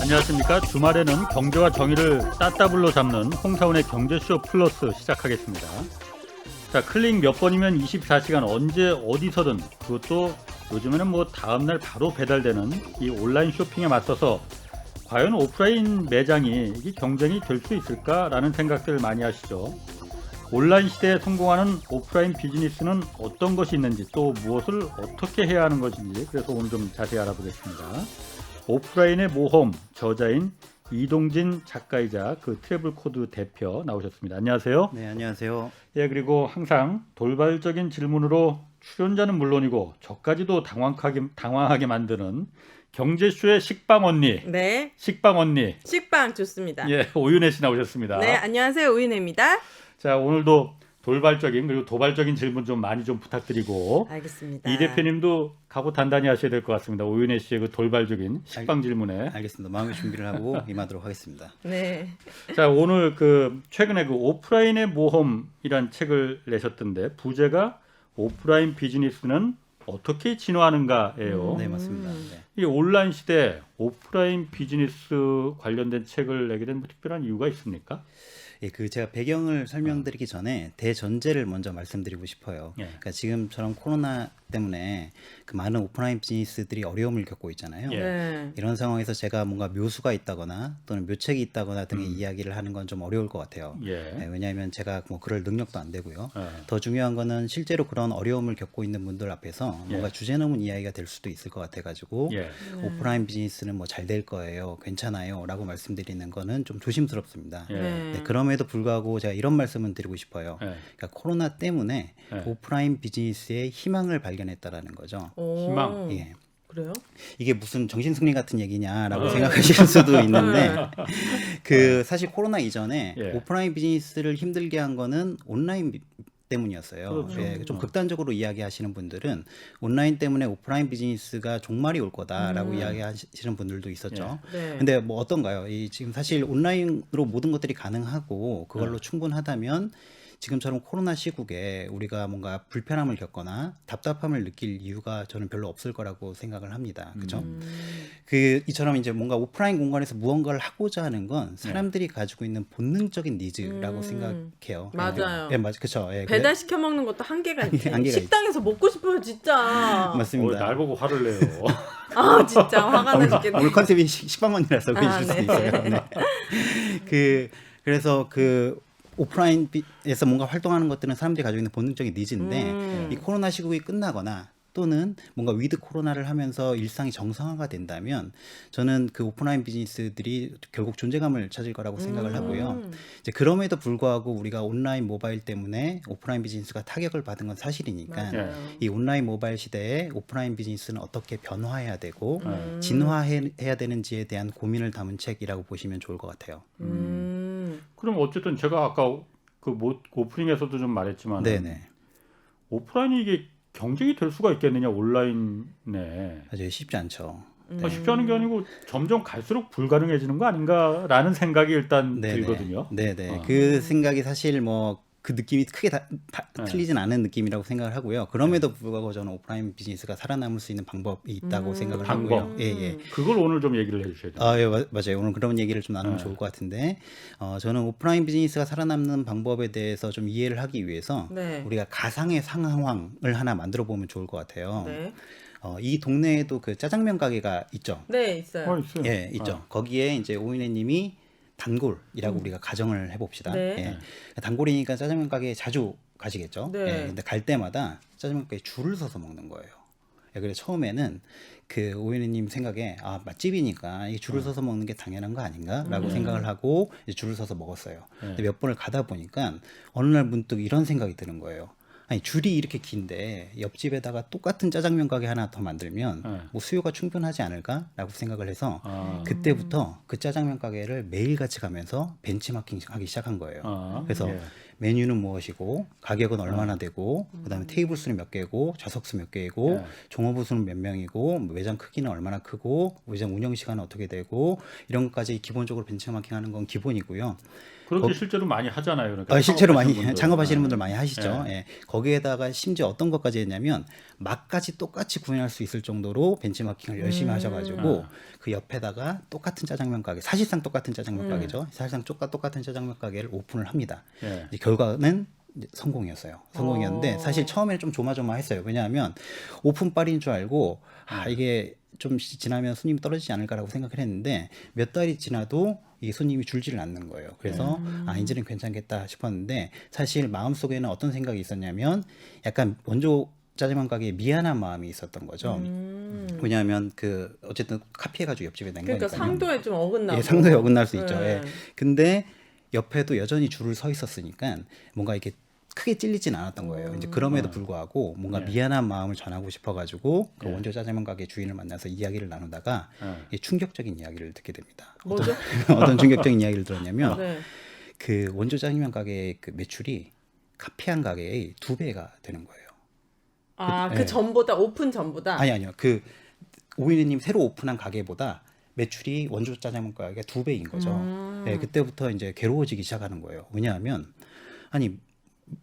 안녕하십니까. 주말에는 경제와 정의를 따따블로 잡는 홍사원의 경제쇼 플러스 시작하겠습니다. 자, 클릭 몇 번이면 24시간 언제 어디서든, 그것도 요즘에는 뭐 다음날 바로 배달되는 이 온라인 쇼핑에 맞서서 과연 오프라인 매장이 이게 경쟁이 될 수 있을까라는 생각들 많이 하시죠. 온라인 시대에 성공하는 오프라인 비즈니스는 어떤 것이 있는지, 또 무엇을 어떻게 해야 하는 것인지, 그래서 오늘 좀 자세히 알아보겠습니다. 오프라인의 모험, 저자인 이동진 작가이자 그 트래블코드 대표 나오셨습니다. 안녕하세요. 네, 안녕하세요. 예, 그리고 항상 돌발적인 질문으로 출연자는 물론이고 저까지도 당황하게 만드는 경제쇼의 식빵 언니. 네. 식빵 언니. 식빵 좋습니다. 예, 오윤혜 씨 나오셨습니다. 네, 안녕하세요. 오윤혜입니다. 자, 오늘도 돌발적인 그리고 도발적인 질문 좀 많이 좀 부탁드리고, 알겠습니다. 이 대표님도 각오 단단히 하셔야 될 것 같습니다. 오윤혜 씨의 그 돌발적인 식빵 질문에. 알겠습니다. 마음의 준비를 하고 임하도록 하겠습니다. 네. 자, 오늘 그 최근에 그 오프라인의 모험이란 책을 내셨던데, 부제가 오프라인 비즈니스는 어떻게 진화하는가예요. 네, 맞습니다. 네. 이 온라인 시대 오프라인 비즈니스 관련된 책을 내게 된 특별한 이유가 있습니까? 예, 그 제가 배경을 설명드리기 전에 대전제를 먼저 말씀드리고 싶어요. 예. 그러니까 지금처럼 코로나 때문에 그 많은 오프라인 비즈니스들이 어려움을 겪고 있잖아요. 예. 네. 이런 상황에서 제가 뭔가 묘수가 있다거나 또는 묘책이 있다거나 등의 이야기를 하는 건 좀 어려울 것 같아요. 예. 네, 왜냐하면 제가 뭐 그럴 능력도 안 되고요. 예. 더 중요한 거는 실제로 그런 어려움을 겪고 있는 분들 앞에서 뭔가 주제 넘은 이야기가 될 수도 있을 것 같아가지고 예. 오프라인 비즈니스는 뭐 잘 될 거예요, 괜찮아요 라고 말씀드리는 거는 좀 조심스럽습니다. 예. 네, 그럼에도 불구하고 제가 이런 말씀은 드리고 싶어요. 예. 그러니까 코로나 때문에 예. 오프라인 비즈니스의 희망을 발견했다라는 거죠. 오, 희망. 예. 그래요? 이게 무슨 정신승리 같은 얘기냐라고 생각하실 수도 있는데 그 사실 코로나 이전에 예. 오프라인 비즈니스를 힘들게 한 거는 온라인 때문이었어요. 그렇죠. 예, 좀 극단적으로 이야기하시는 분들은 온라인 때문에 오프라인 비즈니스가 종말이 올 거다라고 이야기하시는 분들도 있었죠. 네. 근데 뭐 어떤가요? 이 지금 사실 온라인으로 모든 것들이 가능하고 그걸로 충분하다면 지금처럼 코로나 시국에 우리가 뭔가 불편함을 겪거나 답답함을 느낄 이유가 저는 별로 없을 거라고 생각을 합니다. 그렇죠? 그 이처럼 이제 뭔가 오프라인 공간에서 무언가를 하고자 하는 건 사람들이 가지고 있는 본능적인 니즈라고 생각해요. 맞아요. 예, 맞, 그렇죠. 예, 배달 시켜 먹는 것도 한계가 있지. 한계가 식당에서 먹고 싶어요, 진짜. 맞습니다. 날 보고 화를 내요. 아, 진짜 화가 나 죽겠네. 오늘 컨셉이 식빵언니라서 그러실 아, 수도 네. 있어요. 네. 그래서 오프라인에서 뭔가 활동하는 것들은 사람들이 가지고 있는 본능적인 니즈인데 이 코로나 시국이 끝나거나 또는 뭔가 위드 코로나를 하면서 일상이 정상화가 된다면 저는 그 오프라인 비즈니스들이 결국 존재감을 찾을 거라고 생각을 하고요. 이제 그럼에도 불구하고 우리가 온라인 모바일 때문에 오프라인 비즈니스가 타격을 받은 건 사실이니까 맞아요. 이 온라인 모바일 시대에 오프라인 비즈니스는 어떻게 변화해야 되고 진화해야 되는지에 대한 고민을 담은 책이라고 보시면 좋을 것 같아요. 그럼 어쨌든 제가 아까 그 오프닝에서도 좀 말했지만, 네네. 오프라인이 이게 경쟁이 될 수가 있겠느냐, 온라인에. 아주 쉽지 않죠. 쉽지 않은 게 아니고 점점 갈수록 불가능해지는 거 아닌가라는 생각이 일단 들거든요. 네네. 그 생각이 사실 뭐 그 느낌이 크게 틀리진 않은 느낌이라고 생각을 하고요. 그럼에도 불구하고 저는 오프라인 비즈니스가 살아남을 수 있는 방법이 있다고 생각을 방법. 하고요. 예, 예. 그걸 오늘 좀 얘기를 해주셔야 돼요. 아, 예, 맞아요. 오늘 그런 얘기를 좀 나누면 좋을 것 같은데, 저는 오프라인 비즈니스가 살아남는 방법에 대해서 좀 이해를 하기 위해서 네. 우리가 가상의 상황을 하나 만들어 보면 좋을 것 같아요. 네. 이 동네에도 그 짜장면 가게가 있죠. 네, 있어요. 있어요. 예, 있죠. 거기에 이제 오인혜님이 단골이라고 우리가 가정을 해봅시다. 네. 예. 단골이니까 짜장면 가게에 자주 가시겠죠. 네. 예, 근데 갈 때마다 짜장면 가게에 줄을 서서 먹는 거예요. 예, 그래서 처음에는 그 오인혜님 생각에 맛집이니까 이 줄을 서서 먹는 게 당연한 거 아닌가라고 생각을 하고 이제 줄을 서서 먹었어요. 근데 몇 번을 가다 보니까 어느 날 문득 이런 생각이 드는 거예요. 아니 줄이 이렇게 긴데 옆집에다가 똑같은 짜장면 가게 하나 더 만들면 뭐 수요가 충분하지 않을까라고 생각을 해서 그때부터 그 짜장면 가게를 매일같이 가면서 벤치마킹 하기 시작한 거예요. 그래서 메뉴는 무엇이고 가격은 얼마나 되고 그다음에 테이블 수는 몇 개고 좌석 수 몇 개고 종업원 수는 몇 명이고 매장 크기는 얼마나 크고 매장 운영 시간은 어떻게 되고 이런 것까지 기본적으로 벤치마킹하는 건 기본이고요. 그렇게 실제로 많이 하잖아요. 그러니까 실제로 많이 분들. 창업하시는 분들 많이 하시죠. 예. 거기에다가 심지어 어떤 것까지 했냐면 맛까지 똑같이 구현할 수 있을 정도로 벤치마킹을 열심히 하셔가지고 그 옆에다가 똑같은 짜장면 가게, 사실상 똑같은 짜장면 가게죠. 사실상 똑같은 짜장면 가게를 오픈을 합니다. 예. 이제 결과는 이제 성공이었어요. 성공이었는데 사실 처음에는 좀 조마조마했어요. 왜냐하면 오픈빨인 줄 알고 이게 좀 지나면 손님이 떨어지지 않을까라고 생각을 했는데 몇 달이 지나도 이 손님이 줄지를 않는 거예요. 그래서 이제는 괜찮겠다 싶었는데 사실 마음속에는 어떤 생각이 있었냐면 약간 원조 짜장면 가게에 미안한 마음이 있었던 거죠. 왜냐하면 그 어쨌든 카피해가지고 옆집에 낸 그러니까 거니까요. 상도에 좀 어긋나고. 예, 상도에 어긋날 수 있죠. 네. 예. 근데 옆에도 여전히 줄을 서 있었으니까 뭔가 이렇게 크게 찔리진 않았던 거예요. 이제 그럼에도 불구하고 뭔가 미안한 마음을 전하고 싶어가지고 그 원조 짜장면 가게 주인을 만나서 이야기를 나누다가 충격적인 이야기를 듣게 됩니다. 뭐죠? 어떤 충격적인 이야기를 들었냐면 네. 그 원조 짜장면 가게의 그 매출이 카피한 가게의 2배가 되는 거예요. 그 네. 전보다 오픈 전보다. 아니요. 그 오일리님 새로 오픈한 가게보다 매출이 원조 짜장면 가게가 2배인 거죠. 네, 그때부터 이제 괴로워지기 시작하는 거예요. 왜냐하면 아니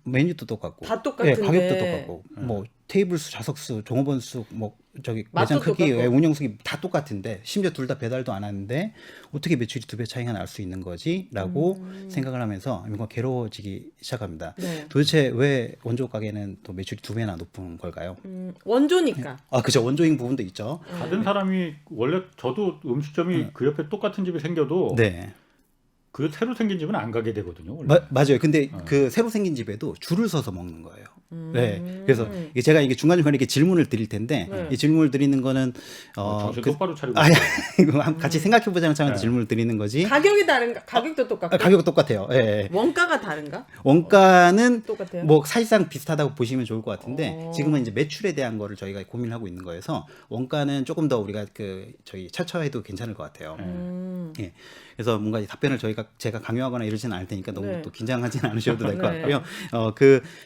메뉴도 똑같고, 다 똑같은데. 가격도 똑같고, 뭐 테이블 수, 좌석 수, 종업원 수, 뭐 저기 맛도 매장 크기, 똑같고. 운영 수기 다 똑같은데 심지어 둘 다 배달도 안 하는데 어떻게 매출이 2배 차이가 날 수 있는 거지?라고 생각을 하면서 뭔가 괴로워지기 시작합니다. 네. 도대체 왜 원조 가게는 또 매출이 2배나 높은 걸까요? 원조니까. 그죠. 원조인 부분도 있죠. 다른 사람이 원래 저도 음식점이 그 옆에 똑같은 집이 생겨도 네. 그 새로 생긴 집은 안 가게 되거든요. 원래. 맞아요. 근데 그 새로 생긴 집에도 줄을 서서 먹는 거예요. 네. 그래서 제가 이게 중간중간에 이렇게 질문을 드릴 텐데 네. 이 질문을 드리는 거는 정신 똑바로 차리고. 이거 같이 생각해 보자는 차원에서 질문을 드리는 거지. 가격이 다른가? 가격도 똑같고. 가격은 똑같아요. 예. 예. 원가가 다른가? 원가는 똑같아요. 뭐 사실상 비슷하다고 보시면 좋을 것 같은데 지금은 이제 매출에 대한 거를 저희가 고민을 하고 있는 거여서 원가는 조금 더 우리가 그 저희 차처해도 괜찮을 것 같아요. 예. 그래서 뭔가 이 답변을 제가 강요하거나 이러지는 않을 테니까 너무 네. 또 긴장하지는 않으셔도 될 것 네. 같고요.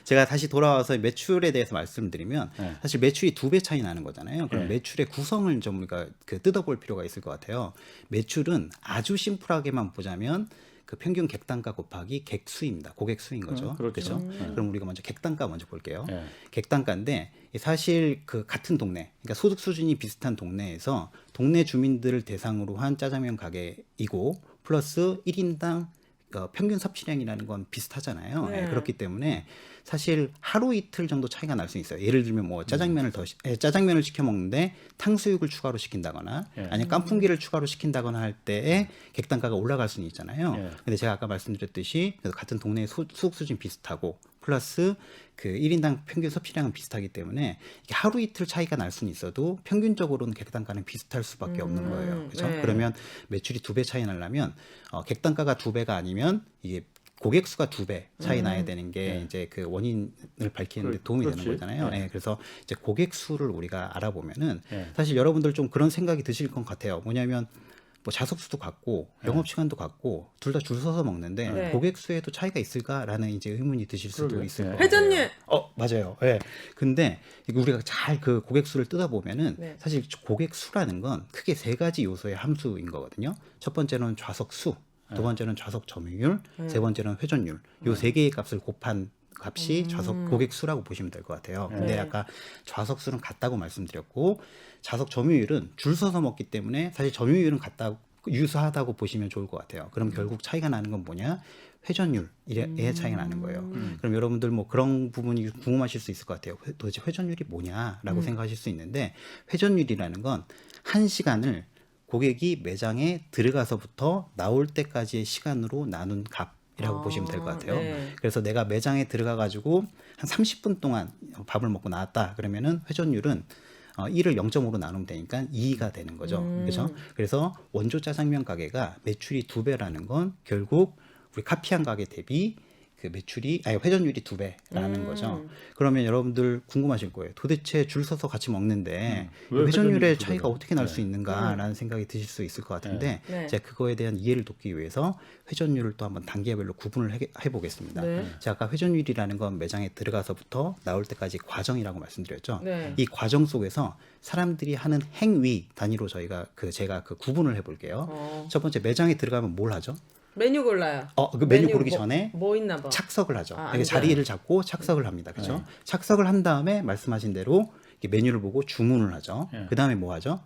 제가 다시 돌아와서 매출에 대해서 말씀드리면 사실 매출이 2배 차이 나는 거잖아요. 그럼 매출의 구성을 좀 우리가 그 뜯어볼 필요가 있을 것 같아요. 매출은 아주 심플하게만 보자면 그 평균 객단가 곱하기 객수입니다. 고객 수인 거죠. 그렇죠. 그럼 우리가 먼저 객단가 먼저 볼게요. 네. 객단가인데 사실 그 같은 동네, 그러니까 소득 수준이 비슷한 동네에서 동네 주민들을 대상으로 한 짜장면 가게이고 플러스 1인당 평균 섭취량이라는 건 비슷하잖아요. 네. 그렇기 때문에 사실 하루 이틀 정도 차이가 날 수 있어요. 예를 들면 뭐 짜장면을 시켜 먹는데 탕수육을 추가로 시킨다거나 아니면 깐풍기를 추가로 시킨다거나 할 때에 객단가가 올라갈 수는 있잖아요. 근데 제가 아까 말씀드렸듯이 같은 동네의 소득 수준 비슷하고 플러스 그 1인당 평균 섭취량은 비슷하기 때문에 이게 하루 이틀 차이가 날 수는 있어도 평균적으로는 객단가는 비슷할 수밖에 없는 거예요. 그렇죠? 네. 그러면 매출이 2배 차이 나려면 객단가가 2배가 아니면 이게 고객 수가 2배 차이 나야 되는 게 이제 그 원인을 밝히는데 도움이 그렇지. 되는 거잖아요. 네. 그래서 이제 고객 수를 우리가 알아보면은 네. 사실 여러분들 좀 그런 생각이 드실 것 같아요. 뭐냐면 뭐 좌석 수도 같고 영업 시간도 같고 둘 다 줄 서서 먹는데 네. 고객 수에도 차이가 있을까라는 이제 의문이 드실 수도 그러게요. 있을 네. 것 같아요. 회전율. 맞아요. 예. 근데 이거 우리가 잘 그 고객 수를 뜯어보면은 네. 사실 고객 수라는 건 크게 3가지 요소의 함수인 거거든요. 첫 번째는 좌석 수, 두 번째는 좌석 점유율, 세 번째는 회전율. 요 3개의 값을 곱한 값이 좌석 고객 수라고 보시면 될 것 같아요. 근데 네. 아까 좌석 수는 같다고 말씀드렸고 좌석 점유율은 줄 서서 먹기 때문에 사실 점유율은 유사하다고 보시면 좋을 것 같아요. 그럼 결국 차이가 나는 건 뭐냐? 회전율의 차이가 나는 거예요. 그럼 여러분들 뭐 그런 부분이 궁금하실 수 있을 것 같아요. 도대체 회전율이 뭐냐라고 생각하실 수 있는데 회전율이라는 건 1시간을 고객이 매장에 들어가서부터 나올 때까지의 시간으로 나눈 값이라고 보시면 될 것 같아요. 네. 그래서 내가 매장에 들어가 가지고 한 30분 동안 밥을 먹고 나왔다 그러면은 회전율은 1을 0.5로 나누면 되니까 2가 되는 거죠. 그렇죠? 그래서 원조 짜장면 가게가 매출이 2배라는 건 결국 우리 카피한 가게 대비 그 회전율이 2배라는 거죠. 그러면 여러분들 궁금하실 거예요. 도대체 줄 서서 같이 먹는데 왜 회전율의 회전율이 차이가 2배가? 어떻게 날 수 있는가라는 생각이 드실 수 있을 것 같은데 제가 그거에 대한 이해를 돕기 위해서 회전율을 또 한번 단계별로 구분을 해보겠습니다. 제가 아까 회전율이라는 건 매장에 들어가서부터 나올 때까지 과정이라고 말씀드렸죠. 이 과정 속에서 사람들이 하는 행위 단위로 제가 그 구분을 해볼게요. 첫 번째 매장에 들어가면 뭘 하죠? 메뉴 골라요. 그 메뉴 고르기 뭐, 전에 뭐 있나 봐. 착석을 하죠. 아, 그러니까 자리를 잡고 착석을 합니다. 그렇죠? 착석을 한 다음에 말씀하신 대로 이렇게 메뉴를 보고 주문을 하죠. 그 다음에 뭐 하죠?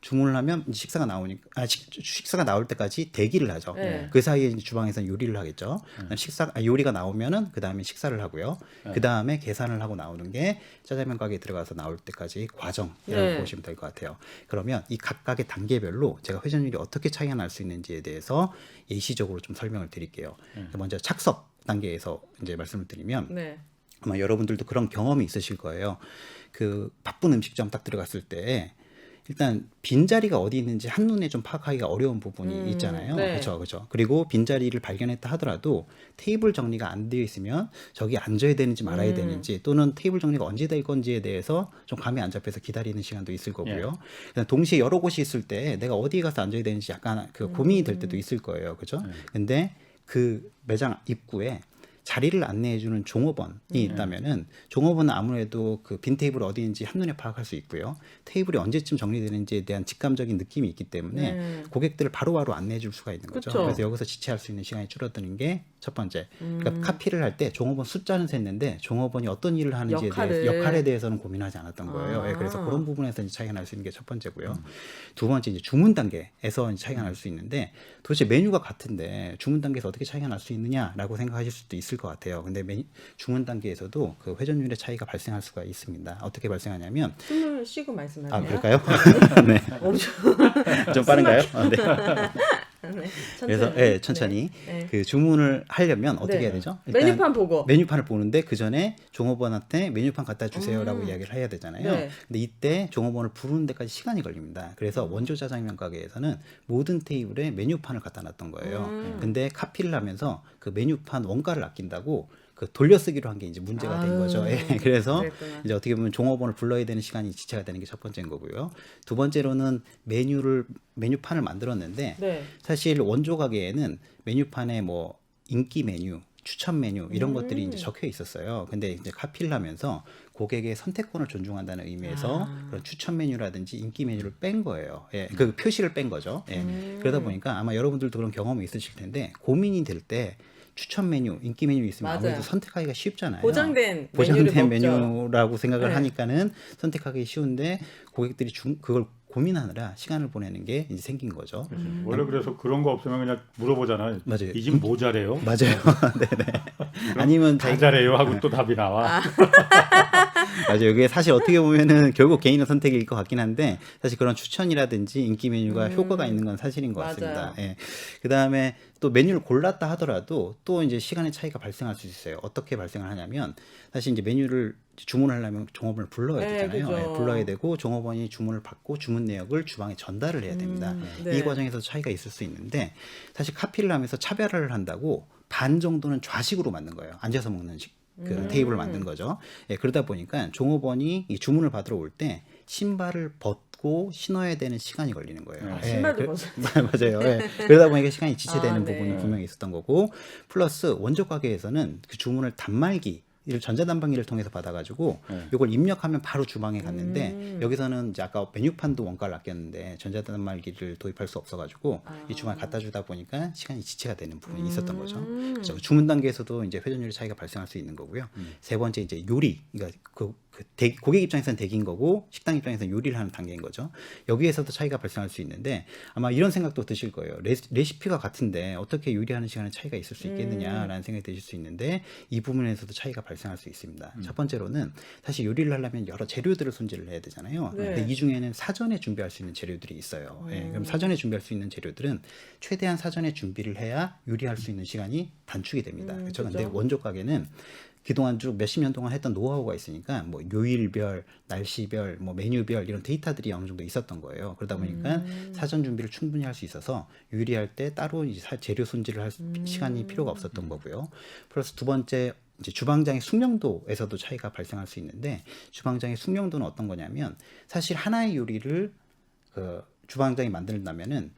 주문을 하면 식사가 나올 때까지 대기를 하죠. 그 사이에 이제 주방에서 요리를 하겠죠. 요리가 나오면은 그 다음에 식사를 하고요. 그 다음에 계산을 하고 나오는 게 짜장면 가게에 들어가서 나올 때까지 과정이라고 보시면 될 것 같아요. 그러면 이 각각의 단계별로 제가 회전율이 어떻게 차이가 날 수 있는지에 대해서 예시적으로 좀 설명을 드릴게요. 먼저 착석 단계에서 이제 말씀을 드리면 아마 여러분들도 그런 경험이 있으실 거예요. 그 바쁜 음식점 딱 들어갔을 때 일단 빈자리가 어디 있는지 한눈에 좀 파악하기가 어려운 부분이 있잖아요. 그렇죠. 그리고 빈자리를 발견했다 하더라도 테이블 정리가 안 되어 있으면 저기 앉아야 되는지 말아야 되는지 또는 테이블 정리가 언제 될 건지에 대해서 좀 감이 안 잡혀서 기다리는 시간도 있을 거고요. 동시에 여러 곳이 있을 때 내가 어디에 가서 앉아야 되는지 약간 그 고민이 될 때도 있을 거예요. 그렇죠? 근데 그 매장 입구에 자리를 안내해주는 종업원이 있다면은 종업원은 아무래도 그 빈 테이블 어디인지 한눈에 파악할 수 있고요. 테이블이 언제쯤 정리되는지에 대한 직감적인 느낌이 있기 때문에 고객들을 바로바로 안내해줄 수가 있는 거죠. 그쵸. 그래서 여기서 지체할 수 있는 시간이 줄어드는 게 첫 번째. 그러니까 카피를 할 때 종업원 숫자는 셌는데 종업원이 어떤 일을 하는지에 대해 역할에 대해서는 고민하지 않았던 거예요. 그래서 그런 부분에서 이제 차이가 날 수 있는 게 첫 번째고요. 두 번째 이제 주문 단계에서 이제 차이가 날 수 있는데 도대체 메뉴가 같은데 주문 단계에서 어떻게 차이가 날 수 있느냐라고 생각하실 수도 있을 것 같아요. 근데 주문 단계에서도 그 회전율의 차이가 발생할 수가 있습니다. 어떻게 발생하냐면 숨을 쉬고 말씀하세요. 그럴까요? 네. 좀 빠른가요? 그래서 천천히 그 주문을 하려면 어떻게 해야 되죠? 일단 메뉴판 보고 메뉴판을 보는데 그 전에 종업원한테 메뉴판 갖다 주세요라고 이야기를 해야 되잖아요. 근데 이때 종업원을 부르는 데까지 시간이 걸립니다. 그래서 원조 짜장면 가게에서는 모든 테이블에 메뉴판을 갖다 놨던 거예요. 근데 카피를 하면서 그 메뉴판 원가를 아낀다고 그 돌려쓰기로 한 게 이제 문제가 된 거죠. 그래서 그랬구나. 이제 어떻게 보면 종업원을 불러야 되는 시간이 지체가 되는 게 첫 번째인 거고요. 두 번째로는 메뉴판을 만들었는데 사실 원조 가게에는 메뉴판에 뭐 인기 메뉴, 추천 메뉴 이런 것들이 이제 적혀 있었어요. 근데 이제 카피를 하면서 고객의 선택권을 존중한다는 의미에서 그런 추천 메뉴라든지 인기 메뉴를 뺀 거예요. 그 표시를 뺀 거죠. 그러다 보니까 아마 여러분들도 그런 경험이 있으실 텐데 고민이 될 때 추천 메뉴, 인기 메뉴 있으면 아무래도 선택하기가 쉽잖아요. 보장된 메뉴라고 생각을 하니까는 선택하기 쉬운데 고객들이 그걸 고민하느라 시간을 보내는 게 이제 생긴 거죠. 원래 그래서 그런 거 없으면 그냥 물어보잖아요. 맞아요. 이 집 뭐 잘해요? 맞아요. 네네. 아니면 잘 잘해요 하고 또 답이 나와. 맞아요. 이게 사실 어떻게 보면은 결국 개인의 선택일 것 같긴 한데 사실 그런 추천이라든지 인기 메뉴가 효과가 있는 건 사실인 것 같습니다. 그 다음에 또 메뉴를 골랐다 하더라도 또 이제 시간의 차이가 발생할 수 있어요. 어떻게 발생을 하냐면 사실 이제 메뉴를 주문을 하려면 종업원을 불러야 되잖아요. 불러야 되고 종업원이 주문을 받고 주문 내역을 주방에 전달을 해야 됩니다. 이 과정에서 차이가 있을 수 있는데 사실 카피를 하면서 차별화를 한다고 반 정도는 좌식으로 만든 거예요. 앉아서 먹는 그 테이블을 만든 거죠. 그러다 보니까 종업원이 이 주문을 받으러 올 때 신발을 벗고 신어야 되는 시간이 걸리는 거예요. 신발도 벗어. 맞아요. 그러다 보니까 시간이 지체되는 부분이 분명히 있었던 거고 플러스 원조 가게에서는 그 주문을 단말기를 전자단말기를 통해서 받아가지고 이걸 입력하면 바로 주방에 갔는데 여기서는 이제 아까 메뉴판도 원가를 아꼈는데 전자단말기를 도입할 수 없어가지고 이 주방에 갖다 주다 보니까 시간이 지체가 되는 부분이 있었던 거죠. 그래서 주문 단계에서도 이제 회전율 차이가 발생할 수 있는 거고요. 세 번째 이제 요리, 그러니까 고객 입장에서는 대기인 거고 식당 입장에서는 요리를 하는 단계인 거죠. 여기에서도 차이가 발생할 수 있는데 아마 이런 생각도 드실 거예요. 레시피가 같은데 어떻게 요리하는 시간에 차이가 있을 수 있겠느냐라는 생각이 드실 수 있는데 이 부분에서도 차이가 발생할 수 있습니다. 첫 번째로는 사실 요리를 하려면 여러 재료들을 손질을 해야 되잖아요. 근데 이 중에는 사전에 준비할 수 있는 재료들이 있어요. 그럼 사전에 준비할 수 있는 재료들은 최대한 사전에 준비를 해야 요리할 수 있는 시간이 단축이 됩니다. 그렇죠? 근데 원조 가게는 그동안 쭉 몇십 년 동안 했던 노하우가 있으니까 뭐 요일별, 날씨별, 뭐 메뉴별 이런 데이터들이 어느 정도 있었던 거예요. 그러다 보니까 사전 준비를 충분히 할 수 있어서 요리할 때 따로 이제 재료 손질을 할 시간이 필요가 없었던 거고요. 플러스 두 번째 이제 주방장의 숙련도에서도 차이가 발생할 수 있는데 주방장의 숙련도는 어떤 거냐면 사실 하나의 요리를 그 주방장이 만든다면은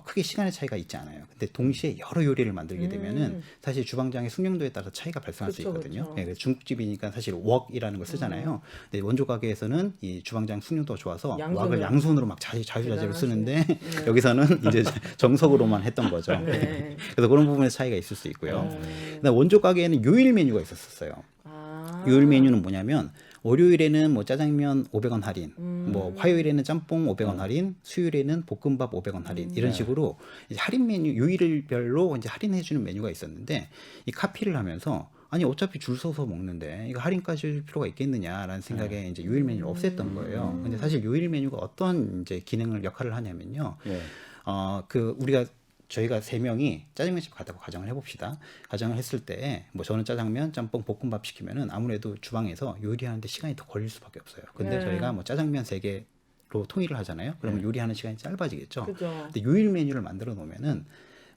크게 시간의 차이가 있지 않아요. 근데 동시에 여러 요리를 만들게 되면은 사실 주방장의 숙련도에 따라 차이가 발생할 수 그쵸, 있거든요. 그쵸. 네, 그래서 중국집이니까 사실 웍이라는 걸 쓰잖아요. 근데 원조 가게에서는 이 주방장 숙련도가 좋아서 양손으로. 웍을 양손으로 막 자유자재로 쓰는데 대단하시네. 여기서는 이제 정석으로만 했던 거죠. 네. 그래서 그런 부분에서 차이가 있을 수 있고요. 그다음 원조 가게에는 요일 메뉴가 있었어요. 아. 요일 메뉴는 뭐냐면 월요일에는 뭐 짜장면 500원 할인, 뭐 화요일에는 짬뽕 500원 할인, 수요일에는 볶음밥 500원 할인 이런 식으로 이제 할인 메뉴 요일별로 이제 할인해 주는 메뉴가 있었는데 이 카피를 하면서 아니 어차피 줄 서서 먹는데 이거 할인까지 줄 필요가 있겠느냐라는 생각에 이제 요일 메뉴를 없앴던 거예요. 근데 사실 요일 메뉴가 어떤 이제 기능을 역할을 하냐면요. 예. 그 저희가 세 명이 짜장면집 갔다고 가정을 해봅시다. 가정을 했을 때 뭐 저는 짜장면, 짬뽕, 볶음밥 시키면은 아무래도 주방에서 요리하는데 시간이 더 걸릴 수밖에 없어요. 근데 네. 저희가 뭐 짜장면 3개로 통일을 하잖아요. 그러면 요리하는 시간이 짧아지겠죠. 그죠. 근데 요일 메뉴를 만들어 놓으면은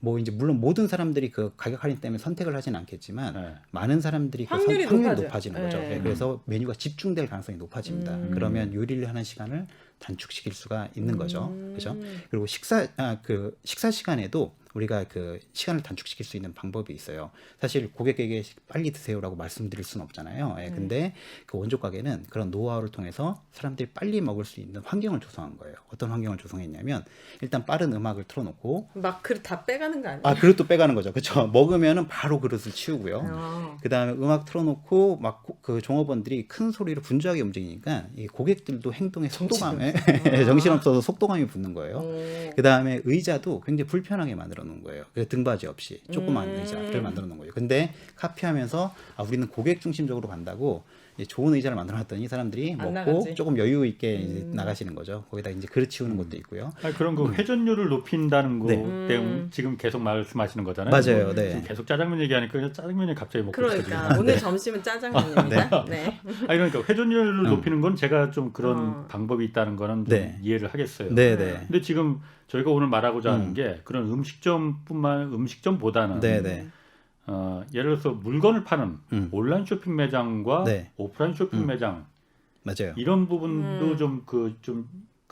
뭐 이제 물론 모든 사람들이 그 가격 할인 때문에 선택을 하진 않겠지만 네. 많은 사람들이 확률이 확률이 높아져. 높아지는 거죠. 네. 네, 그래서 메뉴가 집중될 가능성이 높아집니다. 그러면 요리를 하는 시간을 단축시킬 수가 있는 거죠. 그죠? 그리고 식사 시간에도 우리가 그 시간을 단축시킬 수 있는 방법이 있어요. 사실 고객에게 빨리 드세요라고 말씀드릴 수는 없잖아요. 예, 근데 그 원조 가게는 그런 노하우를 통해서 사람들이 빨리 먹을 수 있는 환경을 조성한 거예요. 어떤 환경을 조성했냐면 일단 빠른 음악을 틀어놓고 막 그릇 다 빼가는 거 아니에요? 그릇도 빼가는 거죠. 그렇죠. 먹으면은 바로 그릇을 치우고요. 어. 그 다음에 음악 틀어놓고 막 그 종업원들이 큰 소리로 분주하게 움직이니까 이 고객들도 행동에 속도감에 정신없어서 속도감이 붙는 거예요. 그 다음에 의자도 굉장히 불편하게 만들어 놓은 거예요. 그래서 등받이 없이 조그만 의자를 만들어 놓은 거예요. 근데 카피하면서 우리는 고객 중심적으로 간다고 이제 좋은 의자를 만들어 놨더니 사람들이 안 먹고 나가지. 조금 여유 있게 이제 나가시는 거죠. 거기다 이제 그릇 치우는 것도 있고요. 아니, 그런 거 회전율을 높인다는 거 네. 때문에 지금 계속 말씀하시는 거잖아요. 맞아요. 뭐 네. 지금 계속 짜장면 얘기하니까 그냥 짜장면이 갑자기 먹고 그러니까 싶어지네. 오늘 점심은 짜장면입니다. 네. 아니 그러니까 회전율을 높이는 건 제가 좀 그런 방법이 있다는 거는 좀 네. 이해를 하겠어요. 네, 네. 근데 지금 저희가 오늘 말하고자 하는 게 그런 음식점보다는 네, 네. 예를 들어서 물건을 파는 온라인 쇼핑 매장과 네. 오프라인 쇼핑 매장 맞아요. 이런 부분도 좀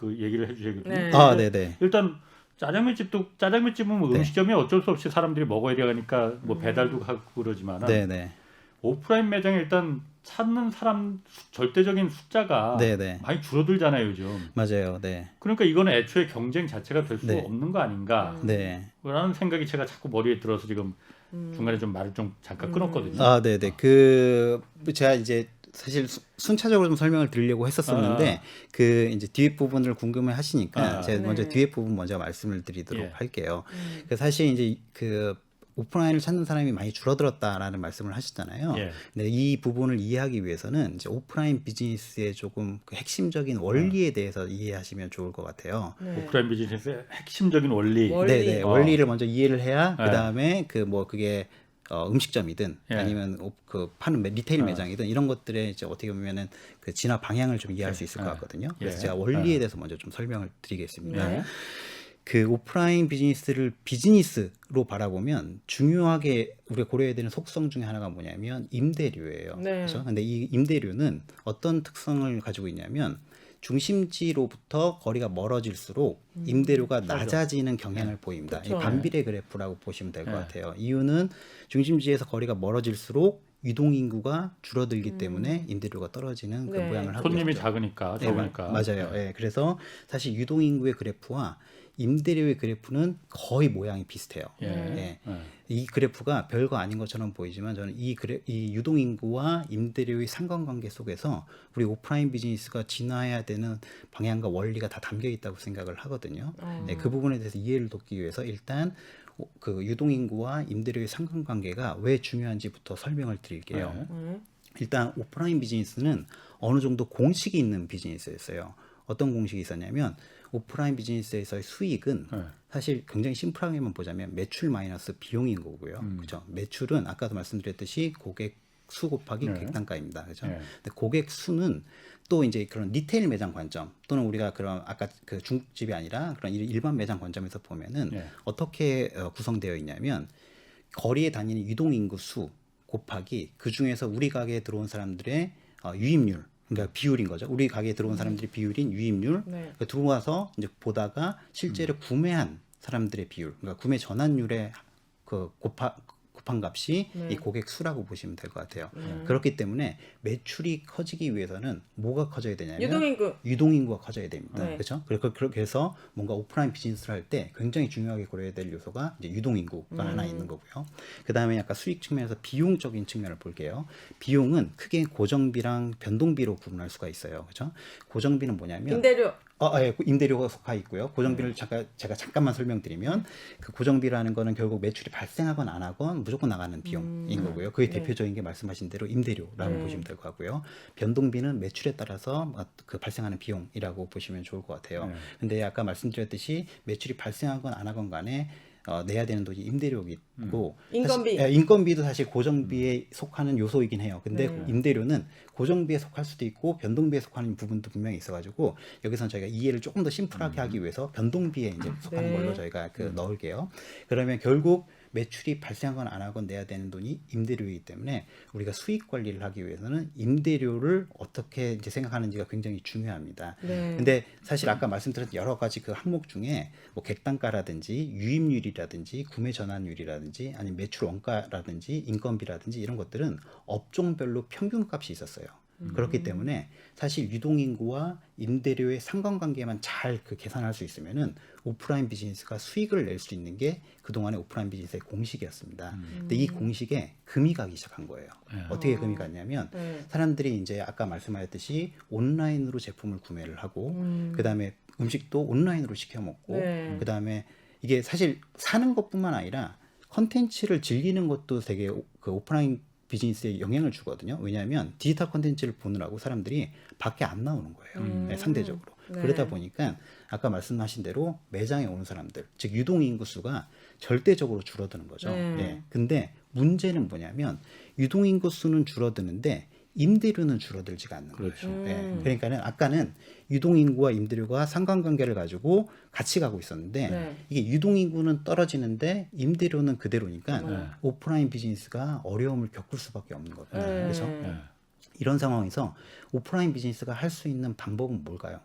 얘기를 해주셔야겠군요. 네. 네, 네. 일단 짜장면집은 뭐 네. 음식점이 어쩔 수 없이 사람들이 먹어야 되니까 뭐 배달도 하고 그러지만 네, 네. 오프라인 매장에 일단 찾는 사람 절대적인 숫자가 네, 네. 많이 줄어들잖아요 요즘. 맞아요. 네. 그러니까 이거는 애초에 경쟁 자체가 될 수 네. 없는 거 아닌가 네. 라는 생각이 제가 자꾸 머리에 들어서 지금 중간에 좀 말을 좀 잠깐 끊었거든요. 네, 네. 제가 이제 사실 순차적으로 좀 설명을 드리려고 했었었는데 그 이제 뒤에 부분을 궁금해 하시니까 제가 네. 먼저 뒤에 부분 먼저 말씀을 드리도록 예. 할게요. 그 사실 이제 그 오프라인을 찾는 사람이 많이 줄어들었다라는 말씀을 하셨잖아요. 예. 근데 이 부분을 이해하기 위해서는 이제 오프라인 비즈니스의 조금 그 핵심적인 원리에 대해서 이해하시면 좋을 것 같아요. 네. 오프라인 비즈니스의 핵심적인 원리. 원리. 네네. 원리를 먼저 이해를 해야 네. 그 다음에 그게 음식점이든 예. 아니면 그 파는 리테일 매장이든 이런 것들에 이제 어떻게 보면은 그 진화 방향을 좀 이해할 수 있을 것 같거든요. 그래서 예. 제가 원리에 대해서 먼저 좀 설명을 드리겠습니다. 네. 그 오프라인 비즈니스를 비즈니스로 바라보면 중요하게 우리가 고려해야 되는 속성 중에 하나가 뭐냐면 임대료예요. 네. 그렇죠? 근데 이 임대료는 어떤 특성을 가지고 있냐면 중심지로부터 거리가 멀어질수록 임대료가 낮아지는 경향을 보입니다. 이 그쵸. 반비례 그래프라고 보시면 될 것 네. 같아요. 이유는 중심지에서 거리가 멀어질수록 유동 인구가 줄어들기 때문에 임대료가 떨어지는 그 네. 모양을 하고 손님이 있죠. 작으니까 네, 적으니까. 맞아요. 예, 그래서 사실 유동 인구의 그래프와 임대료의 그래프는 거의 모양이 비슷해요. 예. 예. 예. 이 그래프가 별거 아닌 것처럼 보이지만 저는 이 유동 인구와 임대료의 상관관계 속에서 우리 오프라인 비즈니스가 진화해야 되는 방향과 원리가 다 담겨 있다고 생각을 하거든요. 네, 그 부분에 대해서 이해를 돕기 위해서 일단 그 유동 인구와 임대료의 상관관계가 왜 중요한지부터 설명을 드릴게요. 일단 오프라인 비즈니스는 어느 정도 공식이 있는 비즈니스였어요. 어떤 공식이 있었냐면 오프라인 비즈니스에서의 수익은 사실 굉장히 심플하게만 보자면 매출 마이너스 비용인 거고요. 그렇죠? 매출은 아까도 말씀드렸듯이 고객 수 곱하기 네. 객단가입니다. 그죠? 네. 근데 고객 수는 또 이제 그런 리테일 매장 관점 또는 우리가 그런 아까 그 중국집이 아니라 그런 일반 매장 관점에서 보면은 네. 어떻게 구성되어 있냐면 거리에 다니는 유동 인구 수 곱하기 그 중에서 우리 가게에 들어온 사람들의 유입률 그러니까 비율인 거죠. 우리 가게에 들어온 사람들의 비율인 유입률 네. 그러니까 들어와서 이제 보다가 실제로 구매한 사람들의 비율 그러니까 구매 전환율의 그 곱한 값이 네. 이 고객 수라고 보시면 될 것 같아요. 그렇기 때문에 매출이 커지기 위해서는 뭐가 커져야 되냐면 유동인구. 유동인구가 커져야 됩니다. 네. 그렇죠? 그렇게 해서 뭔가 오프라인 비즈니스를 할 때 굉장히 중요하게 고려해야 될 요소가 이제 유동인구가 하나 있는 거고요. 그 다음에 약간 수익 측면에서 비용적인 측면을 볼게요. 비용은 크게 고정비랑 변동비로 구분할 수가 있어요. 그렇죠? 고정비는 뭐냐면 임대료. 예, 임대료가 속하 있고요. 고정비를 제가 잠깐만 설명드리면 그 고정비라는 거는 결국 매출이 발생하건 안 하건 무조건 나가는 비용인 거고요. 그게 네. 대표적인 게 말씀하신 대로 임대료라고 네. 보시면 될 것 같고요. 변동비는 매출에 따라서 그 발생하는 비용이라고 보시면 좋을 것 같아요. 네. 근데 아까 말씀드렸듯이 매출이 발생하건 안 하건 간에 내야 되는 돈이 임대료이고 인건비. 사실, 인건비도 사실 고정비에 속하는 요소이긴 해요. 근데 네. 임대료는 고정비에 속할 수도 있고 변동비에 속하는 부분도 분명히 있어가지고 여기서는 저희가 이해를 조금 더 심플하게 하기 위해서 변동비에 이제 속하는 네. 걸로 저희가 넣을게요. 그러면 결국 매출이 발생하건 안 하건 내야 되는 돈이 임대료이기 때문에 우리가 수익 관리를 하기 위해서는 임대료를 어떻게 이제 생각하는지가 굉장히 중요합니다. 네. 근데 사실 아까 말씀드렸던 여러 가지 그 항목 중에 뭐 객단가라든지 유입률이라든지 구매 전환율이라든지 아니면 매출 원가라든지 인건비라든지 이런 것들은 업종별로 평균값이 있었어요. 그렇기 때문에 사실 유동인구와 임대료의 상관관계만 잘 그 계산할 수 있으면은 오프라인 비즈니스가 수익을 낼 수 있는 게 그동안의 오프라인 비즈니스의 공식이었습니다. 근데 이 공식에 금이 가기 시작한 거예요. 어떻게 금이 갔냐면 네. 사람들이 이제 아까 말씀하셨듯이 온라인으로 제품을 구매를 하고 그다음에 음식도 온라인으로 시켜 먹고 네. 그다음에 이게 사실 사는 것뿐만 아니라 컨텐츠를 즐기는 것도 되게 그 오프라인 비즈니스에 영향을 주거든요. 왜냐하면 디지털 컨텐츠를 보느라고 사람들이 밖에 안 나오는 거예요. 네, 상대적으로. 네. 그러다 보니까 아까 말씀하신 대로 매장에 오는 사람들, 즉 유동 인구 수가 절대적으로 줄어드는 거죠. 네. 예. 근데 문제는 뭐냐면 유동 인구 수는 줄어드는데 임대료는 줄어들지가 않는 그렇죠. 거예요. 예. 그러니까는 아까는 유동 인구와 임대료가 상관관계를 가지고 같이 가고 있었는데 네. 이게 유동 인구는 떨어지는데 임대료는 그대로니까 네. 오프라인 비즈니스가 어려움을 겪을 수밖에 없는 거거든요. 네. 그렇죠? 네. 이런 상황에서 오프라인 비즈니스가 할 수 있는 방법은 뭘까요?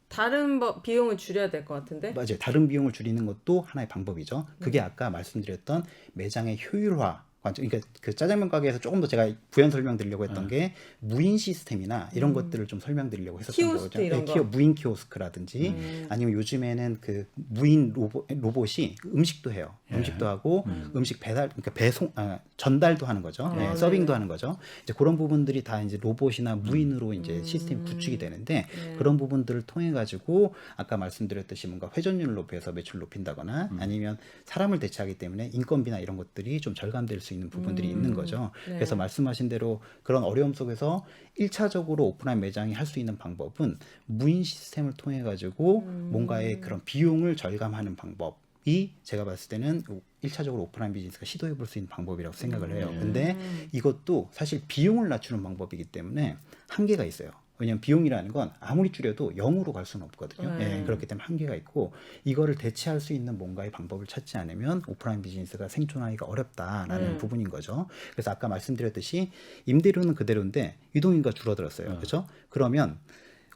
다른 비용을 줄여야 될 것 같은데. 맞아요. 다른 비용을 줄이는 것도 하나의 방법이죠. 그게 아까 말씀드렸던 매장의 효율화. 그러니까 그 짜장면 가게에서 조금 더 제가 부연 설명드리려고 했던 게 무인 시스템이나 이런 것들을 좀 설명드리려고 했었던 키오스크 거죠. 이런 네, 거. 무인 키오스크라든지 아니면 요즘에는 그 무인 로봇이 음식도 해요. 음식도 하고 음식 배달, 그러니까 전달도 하는 거죠. 네, 네. 서빙도 하는 거죠. 이제 그런 부분들이 다 이제 로봇이나 무인으로 이제 시스템 구축이 되는데 그런 부분들을 통해 가지고 아까 말씀드렸듯이 뭔가 회전율을 높여서 매출 높인다거나 아니면 사람을 대체하기 때문에 인건비나 이런 것들이 좀 절감될 수 있는 부분들이 있는 거죠. 네. 그래서 말씀하신 대로 그런 어려움 속에서 1차적으로 오프라인 매장이 할 수 있는 방법은 무인 시스템을 통해 가지고 뭔가의 그런 비용을 절감하는 방법이 제가 봤을 때는 1차적으로 오프라인 비즈니스가 시도해 볼 수 있는 방법이라고 생각을 해요. 근데 이것도 사실 비용을 낮추는 방법이기 때문에 한계가 있어요. 왜냐하면 비용이라는 건 아무리 줄여도 0으로 갈 수는 없거든요. 예, 그렇기 때문에 한계가 있고 이거를 대체할 수 있는 뭔가의 방법을 찾지 않으면 오프라인 비즈니스가 생존하기가 어렵다라는 부분인 거죠. 그래서 아까 말씀드렸듯이 임대료는 그대로인데 유동인구가 줄어들었어요. 그렇죠? 그러면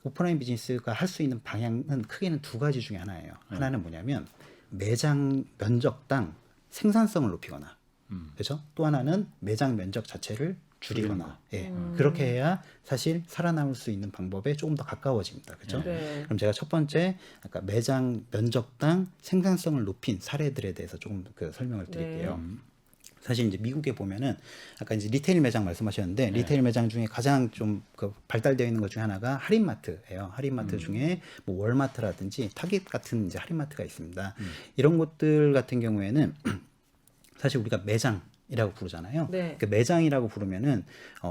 오프라인 비즈니스가 할 수 있는 방향은 크게는 두 가지 중에 하나예요. 하나는 뭐냐면 매장 면적당 생산성을 높이거나 그렇죠? 또 하나는 매장 면적 자체를 줄이거나 예. 그렇게 해야 사실 살아남을 수 있는 방법에 조금 더 가까워집니다. 그렇죠? 네. 그럼 제가 첫 번째 아까 매장 면적당 생산성을 높인 사례들에 대해서 조금 그 설명을 드릴게요. 사실 이제 미국에 보면은 아까 이제 리테일 매장 말씀하셨는데 리테일 매장 중에 가장 좀 그 발달되어 있는 것 중에 하나가 할인마트예요. 할인마트 중에 뭐 월마트라든지 타겟 같은 이제 할인마트가 있습니다. 이런 곳들 같은 경우에는 사실 우리가 매장이라고 부르잖아요. 네. 그 매장이라고 부르면은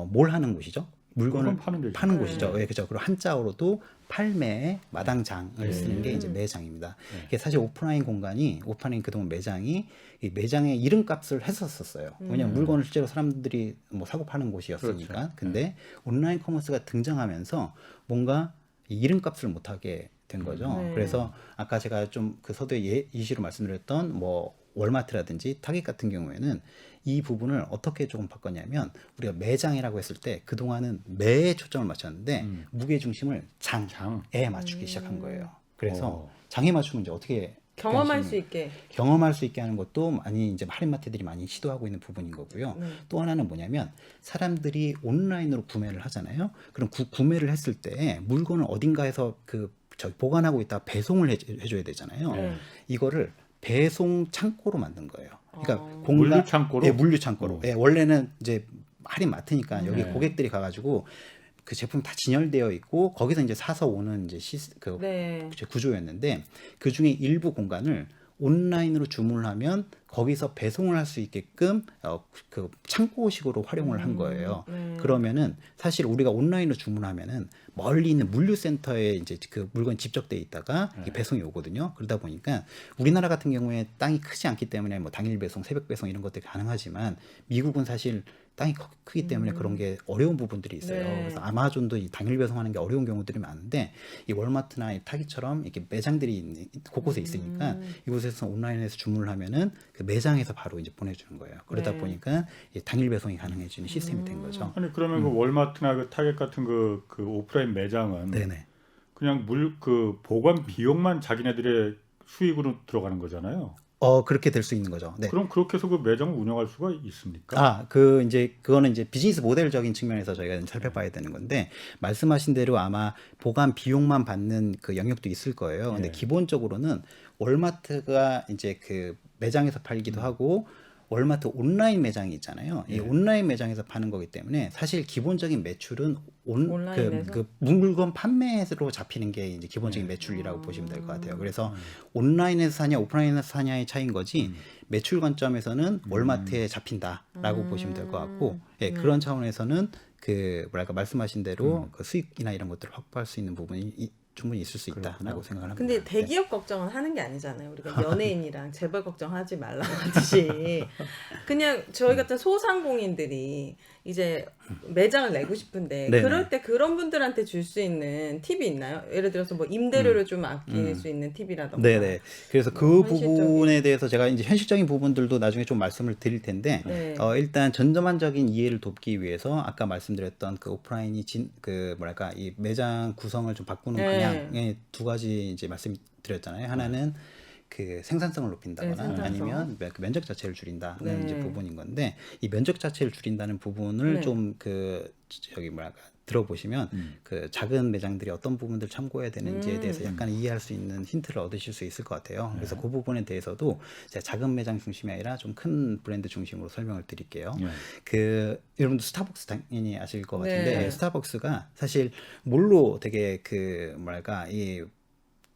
뭘 하는 곳이죠? 물건을 파는 데죠. 파는 네. 곳이죠. 예, 그죠. 그리고 한자어로도 팔매, 마당장을 쓰는 게 이제 매장입니다. 이게 사실 오프라인 공간이 오프라인 그동안 매장이 이 매장의 이름값을 했었어요. 왜냐하면 물건을 실제로 사람들이 뭐 사고 파는 곳이었으니까. 그렇죠. 근데 온라인 커머스가 등장하면서 뭔가 이 이름값을 못하게 된 거죠. 네. 그래서 아까 제가 좀 그 서두에 예시로 말씀드렸던 뭐 월마트라든지 타겟 같은 경우에는 이 부분을 어떻게 조금 바꿨냐면 우리가 매장이라고 했을 때 그동안은 매에 초점을 맞췄는데 무게 중심을 장에 맞추기 시작한 거예요. 그래서 장에 맞추면 이제 어떻게 경험할 변신을- 수 있게. 경험할 수 있게 하는 것도 많이 이제 할인마트들이 많이 시도하고 있는 부분인 거고요. 또 하나는 뭐냐면 사람들이 온라인으로 구매를 하잖아요. 그럼 구매를 했을 때 물건을 어딘가에서 보관하고 있다가 배송을 해줘야 되잖아요. 네. 이거를 배송 창고로 만든 거예요. 그러니까 물류 창고로? 예, 물류 창고로. 예, 원래는 이제 할인마트니까 여기 네. 고객들이 가가지고 그 제품 다 진열되어 있고 거기서 이제 사서 오는 이제 네. 구조였는데 그 중에 일부 공간을 온라인으로 주문을 하면 거기서 배송을 할 수 있게끔 그 창고식으로 활용을 한 거예요. 그러면은 사실 우리가 온라인으로 주문하면은 멀리 있는 물류센터에 이제 그 물건이 집적돼 있다가 이게 배송이 오거든요. 그러다 보니까 우리나라 같은 경우에 땅이 크지 않기 때문에 뭐 당일 배송, 새벽 배송 이런 것들이 가능하지만 미국은 사실 땅이 크기 때문에 그런 게 어려운 부분들이 있어요. 네. 그래서 아마존도 이 당일 배송하는 게 어려운 경우들이 많은데 이 월마트나 이 타깃처럼 이렇게 매장들이 곳곳에 있으니까 이곳에서 온라인에서 주문을 하면은 그 매장에서 바로 이제 보내주는 거예요. 그러다 네. 보니까 이 당일 배송이 가능해지는 시스템이 된 거죠. 아니 그러면 그 월마트나 그 타겟 같은 그 오프라인 매장은 네네. 그냥 보관 비용만 자기네들의 수익으로 들어가는 거잖아요. 그렇게 될 수 있는 거죠. 네. 그럼 그렇게 해서 그 매장을 운영할 수가 있습니까? 그거는 이제 비즈니스 모델적인 측면에서 저희가 살펴봐야 되는 건데, 말씀하신 대로 아마 보관 비용만 받는 그 영역도 있을 거예요. 근데 네. 기본적으로는 월마트가 이제 그 매장에서 팔기도 하고, 월마트 온라인 매장이 있잖아요. 이 온라인 매장에서 파는 거기 때문에 사실 기본적인 매출은 온라인에서? 그 물건 판매로 잡히는 게 이제 기본적인 매출이라고 보시면 될 것 같아요. 그래서 온라인에서 사냐 오프라인에서 사냐의 차이인 거지 매출 관점에서는 월마트에 잡힌다라고 보시면 될 것 같고, 예, 그런 차원에서는 그 말씀하신 대로 그 수익이나 이런 것들을 확보할 수 있는 부분이 충분히 있을 수 있다라고 생각을 합니다. 근데 대기업 걱정은 하는 게 아니잖아요. 우리가 연예인이랑 재벌 걱정하지 말라고 하듯이 그냥 저희 같은 소상공인들이 이제 매장을 내고 싶은데 네네. 그럴 때 그런 분들한테 줄 수 있는 팁이 있나요? 예를 들어서 뭐 임대료를 좀 아낄 수 있는 팁이라던가. 네네. 그래서 그 뭐 현실적인- 부분에 대해서 제가 이제 현실적인 부분들도 나중에 좀 말씀을 드릴 텐데, 네. 일단 전반적인 이해를 돕기 위해서 아까 말씀드렸던 그 오프라인이 이 매장 구성을 좀 바꾸는 네. 방향에 두 가지 이제 말씀드렸잖아요. 하나는 그 생산성을 높인다거나 네, 생산성. 아니면 그 면적 자체를 줄인다는 네. 이제 부분인 건데, 이 면적 자체를 줄인다는 부분을 네. 좀 들어보시면 그 작은 매장들이 어떤 부분들 참고해야 되는지에 대해서 약간 이해할 수 있는 힌트를 얻으실 수 있을 것 같아요. 그래서 그 부분에 대해서도 제가 작은 매장 중심이 아니라 좀 큰 브랜드 중심으로 설명을 드릴게요. 여러분도 스타벅스 당연히 아실 것 같은데, 네. 스타벅스가 사실 뭘로 되게 이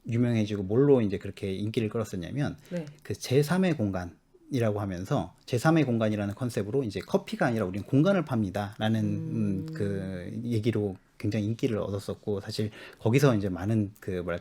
유명해지고 뭘로 이제 그렇게 인기를 끌었었냐면 네. 그 제3의 공간이라고 하면서 제3의 공간이라는 컨셉으로 이제 커피가 아니라 우리는 공간을 팝니다라는 그 얘기로 굉장히 인기를 얻었었고, 사실 거기서 이제 많은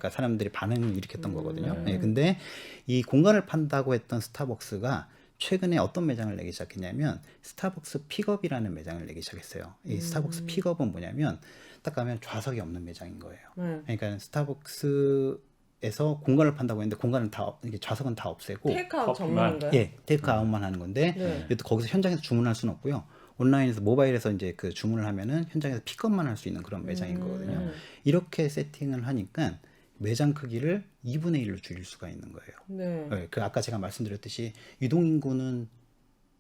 사람들이 반응을 일으켰던 거거든요. 네, 근데 이 공간을 판다고 했던 스타벅스가 최근에 어떤 매장을 내기 시작했냐면 스타벅스 픽업이라는 매장을 내기 시작했어요. 이 스타벅스 픽업은 뭐냐면 딱 가면 좌석이 없는 매장인 거예요. 그러니까 스타벅스에서 공간을 판다고 했는데 좌석은 다 없애고 테이크아웃 커피만. 전문인가요? 예, 테이크아웃만 하는 건데, 네. 또 거기서 현장에서 주문할 수는 없고요. 온라인에서 모바일에서 이제 그 주문을 하면은 현장에서 픽업만 할 수 있는 그런 매장인 거거든요. 이렇게 세팅을 하니까 매장 크기를 2분의 1로 줄일 수가 있는 거예요. 네. 네, 그 아까 제가 말씀드렸듯이 유동 인구는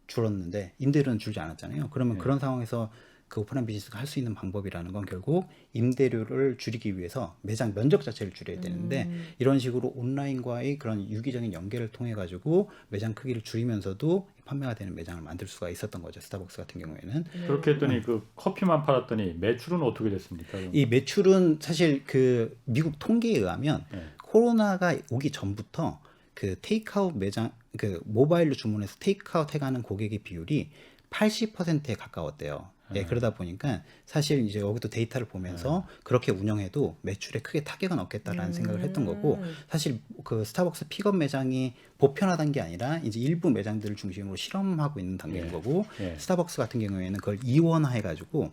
줄었는데 임대료는 줄지 않았잖아요. 그러면 그런 상황에서 그 오프라인 비즈니스가 할 수 있는 방법이라는 건 결국 임대료를 줄이기 위해서 매장 면적 자체를 줄여야 되는데, 이런 식으로 온라인과의 그런 유기적인 연계를 통해 가지고 매장 크기를 줄이면서도 판매가 되는 매장을 만들 수가 있었던 거죠. 스타벅스 같은 경우에는. 그렇게 했더니 그 커피만 팔았더니 매출은 어떻게 됐습니까? 이 매출은 사실 그 미국 통계에 의하면 코로나가 오기 전부터 그 테이크아웃 매장, 그 모바일로 주문해서 테이크아웃 해가는 고객의 비율이 80%에 가까웠대요. 예, 그러다 보니까 사실 이제 여기도 데이터를 보면서 그렇게 운영해도 매출에 크게 타격은 없겠다라는 생각을 했던 거고 사실 그 스타벅스 픽업 매장이 보편화된 게 아니라 이제 일부 매장들을 중심으로 실험하고 있는 단계인 예. 거고 예. 스타벅스 같은 경우에는 그걸 이원화해 가지고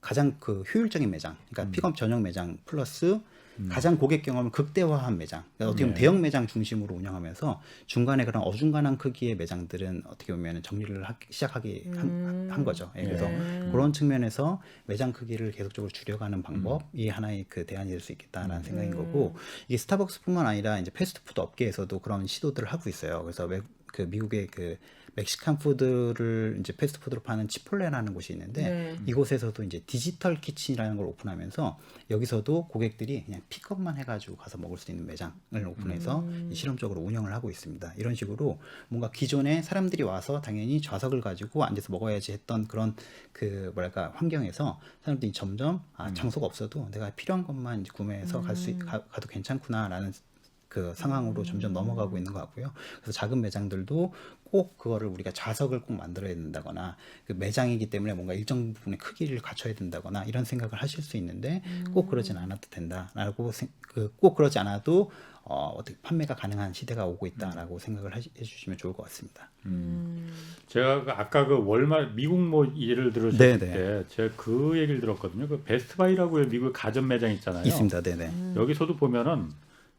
가장 그 효율적인 매장, 그러니까 픽업 전용 매장 플러스 가장 고객 경험을 극대화한 매장, 그러니까 어떻게 보면 대형 매장 중심으로 운영하면서 중간에 그런 어중간한 크기의 매장들은 어떻게 보면 정리를 시작하기 한 거죠. 예, 그래서 그런 측면에서 매장 크기를 계속적으로 줄여가는 방법이 하나의 그 대안이 될 수 있겠다라는 생각인 거고 이게 스타벅스뿐만 아니라 이제 패스트푸드 업계에서도 그런 시도들을 하고 있어요. 그래서 그 미국의 그 멕시칸 푸드를 이제 패스트푸드로 파는 치폴레라는 곳이 있는데 이곳에서도 이제 디지털 키친이라는 걸 오픈하면서 여기서도 고객들이 그냥 픽업만 해가지고 가서 먹을 수 있는 매장을 오픈해서 실험적으로 운영을 하고 있습니다. 이런 식으로 뭔가 기존에 사람들이 와서 당연히 좌석을 가지고 앉아서 먹어야지 했던 그런 그 뭐랄까 환경에서 사람들이 점점 장소가 없어도 내가 필요한 것만 이제 구매해서 가도 괜찮구나라는 그 상황으로 점점 넘어가고 있는 것 같고요. 그래서 작은 매장들도 꼭 그거를 우리가 좌석을 꼭 만들어야 된다거나 그 매장이기 때문에 뭔가 일정 부분의 크기를 갖춰야 된다거나 이런 생각을 하실 수 있는데 꼭 그러진 않아도 된다라고 꼭 그러지 않아도 어떻게 판매가 가능한 시대가 오고 있다라고 생각을 해주시면 좋을 것 같습니다. 제가 아까 그 월말 미국 뭐 예를 들으실 때 제가 그 얘기를 들었거든요. 그 베스트바이라고 미국 가전 매장 있잖아요. 있습니다. 네네. 여기서도 보면은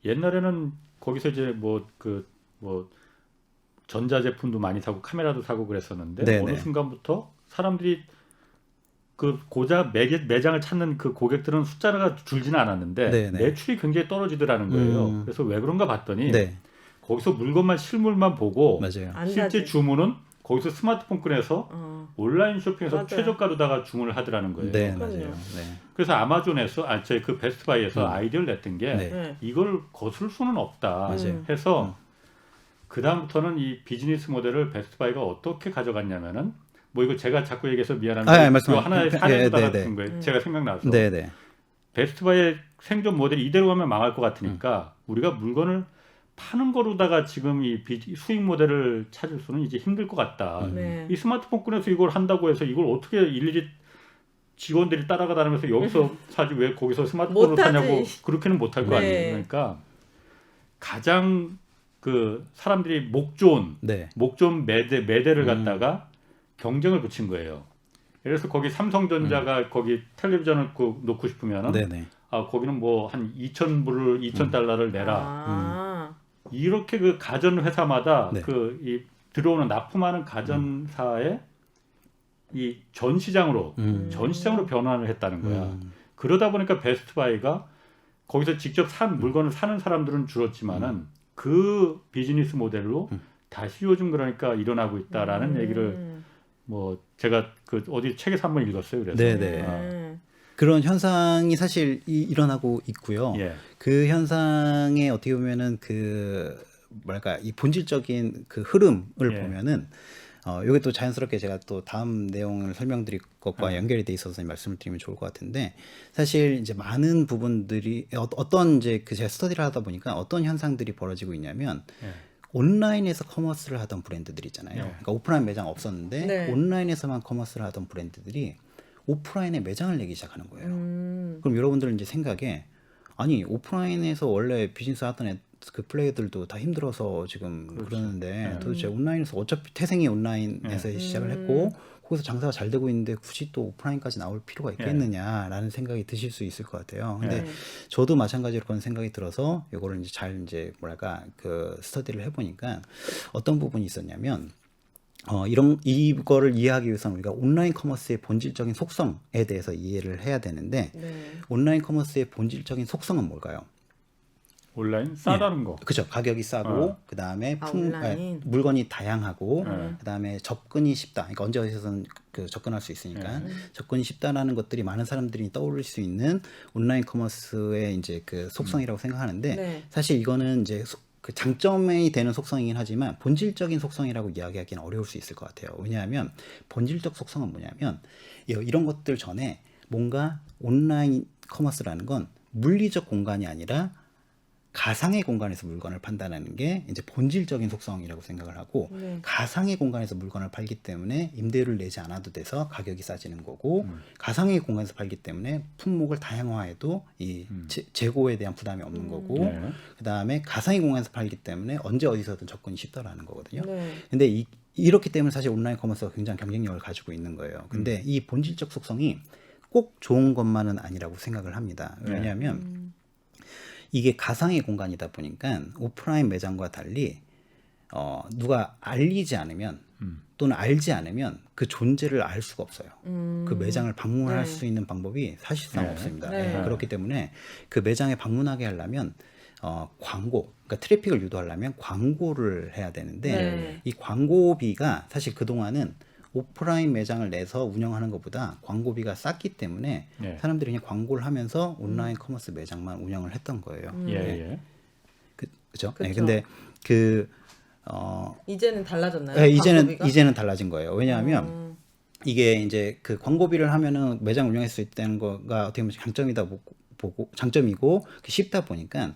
옛날에는 거기서 이제 뭐 전자제품도 많이 사고 카메라도 사고 그랬었는데 네네. 어느 순간부터 사람들이 그 고작 매장을 찾는 그 고객들은 숫자가 줄지는 않았는데 네네. 매출이 굉장히 떨어지더라는 거예요. 그래서 왜 그런가 봤더니 네. 거기서 물건만 실물만 보고 맞아요. 안 실제 사지. 주문은 거기서 스마트폰 꺼내서 온라인 쇼핑에서 맞아요. 최저가로다가 주문을 하더라는 거예요. 네, 그럼요. 맞아요. 네. 그래서 아마존에서 그 베스트바이에서 아이디어를 냈던 게 네. 이걸 거슬 수는 없다 맞아요. 해서 그 다음부터는 이 비즈니스 모델을 베스트바이가 어떻게 가져갔냐면은 뭐 이거 제가 자꾸 얘기해서 미안한데 말씀. 이거 하나의 사례도 네, 같은 거예요. 제가 생각나서 네네. 베스트바이의 생존 모델이 이대로 가면 망할 것 같으니까 우리가 물건을 파는 거로다가 지금 이 수익 모델을 찾을 수는 이제 힘들 것 같다. 네. 이 스마트폰 꺼내서 이걸 한다고 해서 이걸 어떻게 일일이 직원들이 따라가 다니면서 여기서 사지 왜 거기서 스마트폰으로 못하지. 사냐고 그렇게는 못할 거 네. 아니에요. 그러니까 가장 그 사람들이 목 좋은 매대를 갖다가 경쟁을 붙인 거예요. 그래서 거기 삼성전자가 거기 텔레비전을 놓고 싶으면은 네네. 거기는 뭐 한 2,000달러를 내라. 이렇게 그 가전 회사마다 네. 이 들어오는 납품하는 가전사의 이 전 시장으로 변환을 했다는 거야. 그러다 보니까 베스트바이가 거기서 직접 산 물건을 사는 사람들은 줄었지만은 그 비즈니스 모델로 다시 요즘 그러니까 일어나고 있다라는 얘기를 뭐 제가 그 어디 책에서 한번 읽었어요. 그래서 네네. 그런 현상이 사실 일어나고 있고요. 예. 그 현상에 어떻게 보면은 그 뭐랄까 이 본질적인 그 흐름을 보면은 이게 또 자연스럽게 제가 또 다음 내용을 설명드릴 것과 연결이 돼 있어서 말씀을 드리면 좋을 것 같은데 사실 이제 많은 부분들이 어떤 이제 그 제가 스터디를 하다 보니까 어떤 현상들이 벌어지고 있냐면 온라인에서 커머스를 하던 브랜드들 있잖아요. 그러니까 오프라인 매장 없었는데 네. 온라인에서만 커머스를 하던 브랜드들이 오프라인에 매장을 내기 시작하는 거예요. 그럼 여러분들은 이제 생각에 아니 오프라인에서 원래 비즈니스 하던 그 플레이들도 다 힘들어서 지금 그러는데 도대체 온라인에서 어차피 태생이 온라인에서 시작을 했고 거기서 장사가 잘 되고 있는데 굳이 또 오프라인까지 나올 필요가 있겠느냐라는 생각이 드실 수 있을 것 같아요. 근데 저도 마찬가지로 그런 생각이 들어서 이거를 이제 잘 이제 뭐랄까 그 스터디를 해보니까 어떤 부분이 있었냐면 이거를 이해하기 위해서는 우리가 온라인 커머스의 본질적인 속성에 대해서 이해를 해야 되는데 온라인 커머스의 본질적인 속성은 뭘까요? 온라인 싸다는 거. 그죠. 가격이 싸고 그 다음에 온라인. 물건이 다양하고 그 다음에 접근이 쉽다. 그러니까 언제 어디서든 그 접근할 수 있으니까 접근이 쉽다라는 것들이 많은 사람들이 떠올릴 수 있는 온라인 커머스의 이제 그 속성이라고 생각하는데 사실 이거는 이제 그 장점이 되는 속성이긴 하지만 본질적인 속성이라고 이야기하기는 어려울 수 있을 것 같아요. 왜냐하면 본질적 속성은 뭐냐면 이런 것들 전에 뭔가 온라인 커머스라는 건 물리적 공간이 아니라 가상의 공간에서 물건을 판다는 게 이제 본질적인 속성이라고 생각을 하고 네. 가상의 공간에서 물건을 팔기 때문에 임대료를 내지 않아도 돼서 가격이 싸지는 거고 가상의 공간에서 팔기 때문에 품목을 다양화해도 이 재고에 대한 부담이 없는 거고 네. 그다음에 가상의 공간에서 팔기 때문에 언제 어디서든 접근이 쉽다라는 거거든요. 네. 근데 이렇기 때문에 사실 온라인 커머스가 굉장히 경쟁력을 가지고 있는 거예요. 근데 이 본질적 속성이 꼭 좋은 것만은 아니라고 생각을 합니다. 왜냐하면 이게 가상의 공간이다 보니까 오프라인 매장과 달리 누가 알리지 않으면 또는 알지 않으면 그 존재를 알 수가 없어요. 그 매장을 방문할 네. 수 있는 방법이 사실상 네. 없습니다. 네. 예, 그렇기 때문에 그 매장에 방문하게 하려면 광고, 그러니까 트래픽을 유도하려면 광고를 해야 되는데 네. 이 광고비가 사실 그동안은 오프라인 매장을 내서 운영하는 것보다 광고비가 쌌기 때문에 네. 사람들이 그냥 광고를 하면서 온라인 커머스 매장만 운영을 했던 거예요. 예, 네. 예. 그렇죠? 그쵸. 네, 근데 그 이제는 달라졌나요? 네, 광고비가? 이제는 달라진 거예요. 왜냐하면 이게 이제 그 광고비를 하면은 매장 운영할 수 있다는 거가 어떻게 보면 장점이다 보고 장점이고 쉽다 보니까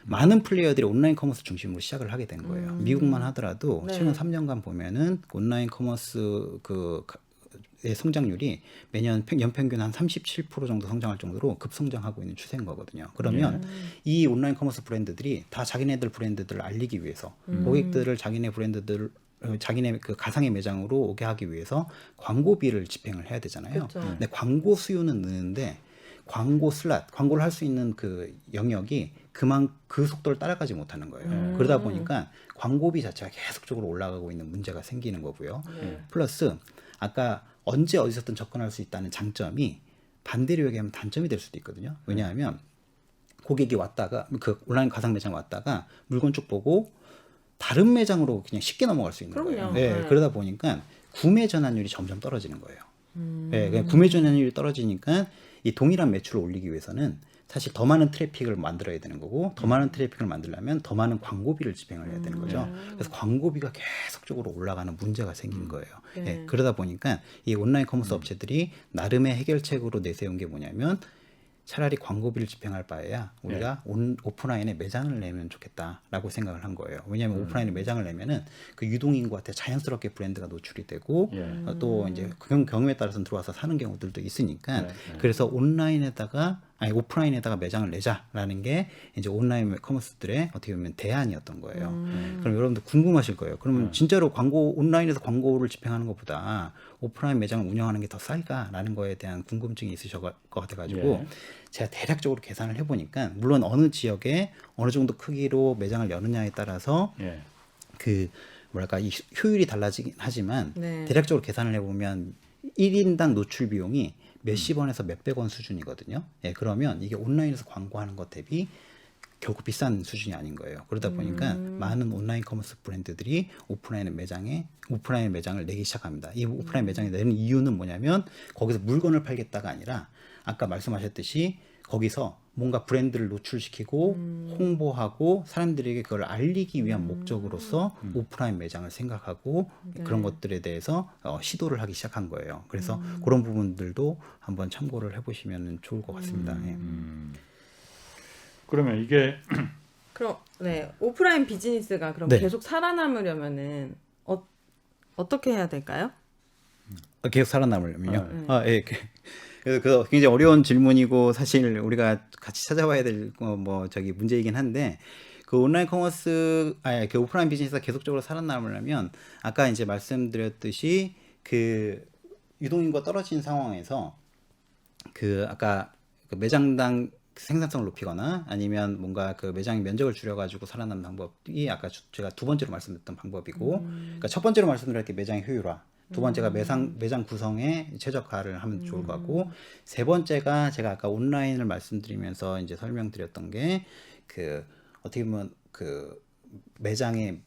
많은 플레이어들이 온라인 커머스 중심으로 시작을 하게 된 거예요. 미국만 하더라도 네. 최근 3년간 보면은 온라인 커머스 의 성장률이 매년 연평균 한 37% 정도 성장할 정도로 급성장하고 있는 추세인 거거든요. 그러면 이 온라인 커머스 브랜드들이 다 자기네들 브랜드들을 알리기 위해서 고객들을 자기네 그 가상의 매장으로 오게 하기 위해서 광고비를 집행을 해야 되잖아요. 그쵸. 근데 광고 수요는 느는데 광고를 할 수 있는 그 영역이 그 속도를 따라가지 못하는 거예요. 그러다 보니까 광고비 자체가 계속적으로 올라가고 있는 문제가 생기는 거고요. 플러스 아까 언제 어디서든 접근할 수 있다는 장점이 반대로 얘기하면 단점이 될 수도 있거든요. 왜냐하면 고객이 왔다가 그 온라인 가상 매장 왔다가 물건 쭉 보고 다른 매장으로 그냥 쉽게 넘어갈 수 있는 그럼요. 거예요. 네. 그러다 보니까 구매 전환율이 점점 떨어지는 거예요. 그러니까 구매 전환율이 떨어지니까 이 동일한 매출을 올리기 위해서는 사실 더 많은 트래픽을 만들어야 되는 거고 더 많은 트래픽을 만들려면 더 많은 광고비를 집행을 해야 되는 거죠. 그래서 광고비가 계속적으로 올라가는 문제가 생긴 거예요. 네. 그러다 보니까 이 온라인 커머스 업체들이 나름의 해결책으로 내세운 게 뭐냐면 차라리 광고비를 집행할 바에야 우리가 오프라인에 매장을 내면 좋겠다라고 생각을 한 거예요. 왜냐하면 오프라인에 매장을 내면은 그 유동인구한테 자연스럽게 브랜드가 노출이 되고 예. 또 이제 그 경우에 따라서는 들어와서 사는 경우들도 있으니까 네. 그래서 오프라인에다가 매장을 내자라는 게 이제 온라인 커머스들의 어떻게 보면 대안이었던 거예요. 그럼 여러분들 궁금하실 거예요. 그러면 진짜로 온라인에서 광고를 집행하는 것보다 오프라인 매장을 운영하는 게 더 쌀까라는 거에 대한 궁금증이 있으실 것 같아가지고 예. 제가 대략적으로 계산을 해보니까 물론 어느 지역에 어느 정도 크기로 매장을 여느냐에 따라서 예. 그 뭐랄까 이 효율이 달라지긴 하지만 네. 대략적으로 계산을 해보면 1인당 노출 비용이 몇십 원에서 몇백 원 수준이거든요. 그러면 이게 온라인에서 광고하는 것 대비 결코 비싼 수준이 아닌 거예요. 그러다 보니까 많은 온라인 커머스 브랜드들이 오프라인 매장을 내기 시작합니다. 이 오프라인 매장에 내는 이유는 뭐냐면 거기서 물건을 팔겠다가 아니라 아까 말씀하셨듯이 거기서 뭔가 브랜드를 노출시키고 홍보하고 사람들에게 그걸 알리기 위한 목적으로서 오프라인 매장을 생각하고 그런 것들에 대해서 시도를 하기 시작한 거예요. 그래서 그런 부분들도 한번 참고를 해보시면 좋을 것 같습니다. 그러면 이게 그럼 네 오프라인 비즈니스가 그럼 네. 계속 살아남으려면은 어떻게 해야 될까요? 계속 살아남으려면요. 그래서 굉장히 어려운 질문이고 사실 우리가 같이 찾아봐야 될 문제이긴 한데 그 온라인 커머스 그 오프라인 비즈니스가 계속적으로 살아남으려면 아까 이제 말씀드렸듯이 그 유동인구가 떨어진 상황에서 그 아까 그 매장당 생산성을 높이거나 아니면 뭔가 그 매장의 면적을 줄여가지고 살아남는 방법이 아까 제가 두 번째로 말씀드렸던 방법이고 그러니까 첫 번째로 말씀드렸던 게 매장의 효율화 두 번째가 매장 구성에 최적화를 하면 좋을 것 같고 세 번째가 제가 아까 온라인을 말씀드리면서 이제 설명드렸던 게 그 어떻게 보면 그 매장의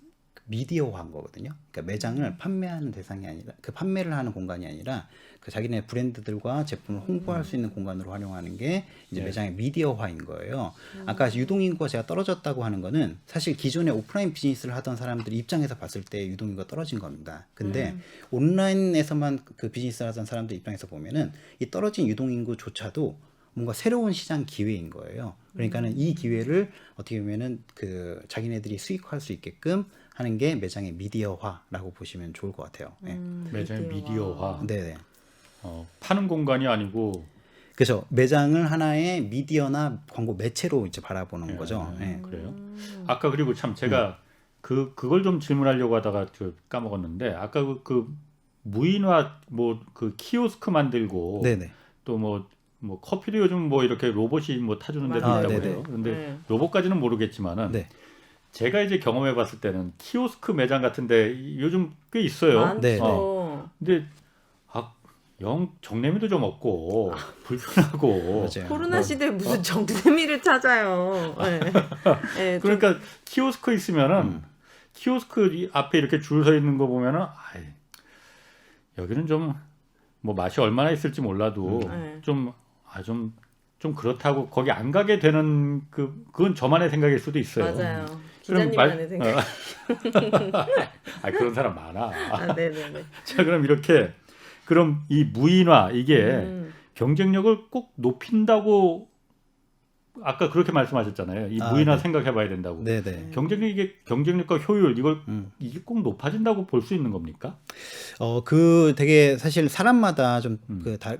미디어화한 거거든요. 그러니까 매장을 판매하는 대상이 아니라 그 판매를 하는 공간이 아니라 그 자기네 브랜드들과 제품을 홍보할 수 있는 공간으로 활용하는 게 이제 매장의 미디어화인 거예요. 아까 유동인구가 제가 떨어졌다고 하는 거는 사실 기존에 오프라인 비즈니스를 하던 사람들 입장에서 봤을 때 유동인구가 떨어진 겁니다. 근데 온라인에서만 그 비즈니스를 하던 사람들 입장에서 보면은 이 떨어진 유동인구조차도 뭔가 새로운 시장 기회인 거예요. 그러니까는 이 기회를 어떻게 보면은 그 자기네들이 수익화할 수 있게끔 하는 게 매장의 미디어화라고 보시면 좋을 것 같아요. 네. 매장의 미디어화. 네네. 파는 공간이 아니고 그래서 매장을 하나의 미디어나 광고 매체로 이제 바라보는 거죠. 네. 그래요. 아까 그리고 참 제가 그걸 좀 질문하려고 하다가 까먹었는데 아까 그 무인화 뭐 그 키오스크 만들고 네네. 또 뭐 커피도 요즘 뭐 이렇게 로봇이 뭐 타주는 데도 맞아요. 있다고 네네. 해요. 근데 네. 로봇까지는 모르겠지만은 네. 제가 이제 경험해 봤을 때는 키오스크 매장 같은데 요즘 꽤 있어요. 많죠. 근데 영 정내미도 좀 없고 불편하고 맞아요. 코로나 시대에 무슨 정세미를 찾아요. 네. 네, 좀 그러니까 키오스크 있으면은 키오스크 앞에 이렇게 줄 서 있는 거 보면은 여기는 좀 뭐 맛이 얼마나 있을지 몰라도 네. 좀 그렇다고 거기 안 가게 되는 그건 저만의 생각일 수도 있어요. 맞아요. 그럼 기자님만의 생각. 그런 사람 많아. 아, 네네네. 자, 그럼 이 무인화 이게 경쟁력을 꼭 높인다고 아까 그렇게 말씀하셨잖아요. 이 무인화 네. 생각해봐야 된다고. 네네. 경쟁력과 효율 이게 꼭 높아진다고 볼 수 있는 겁니까? 그 되게 사실 사람마다 좀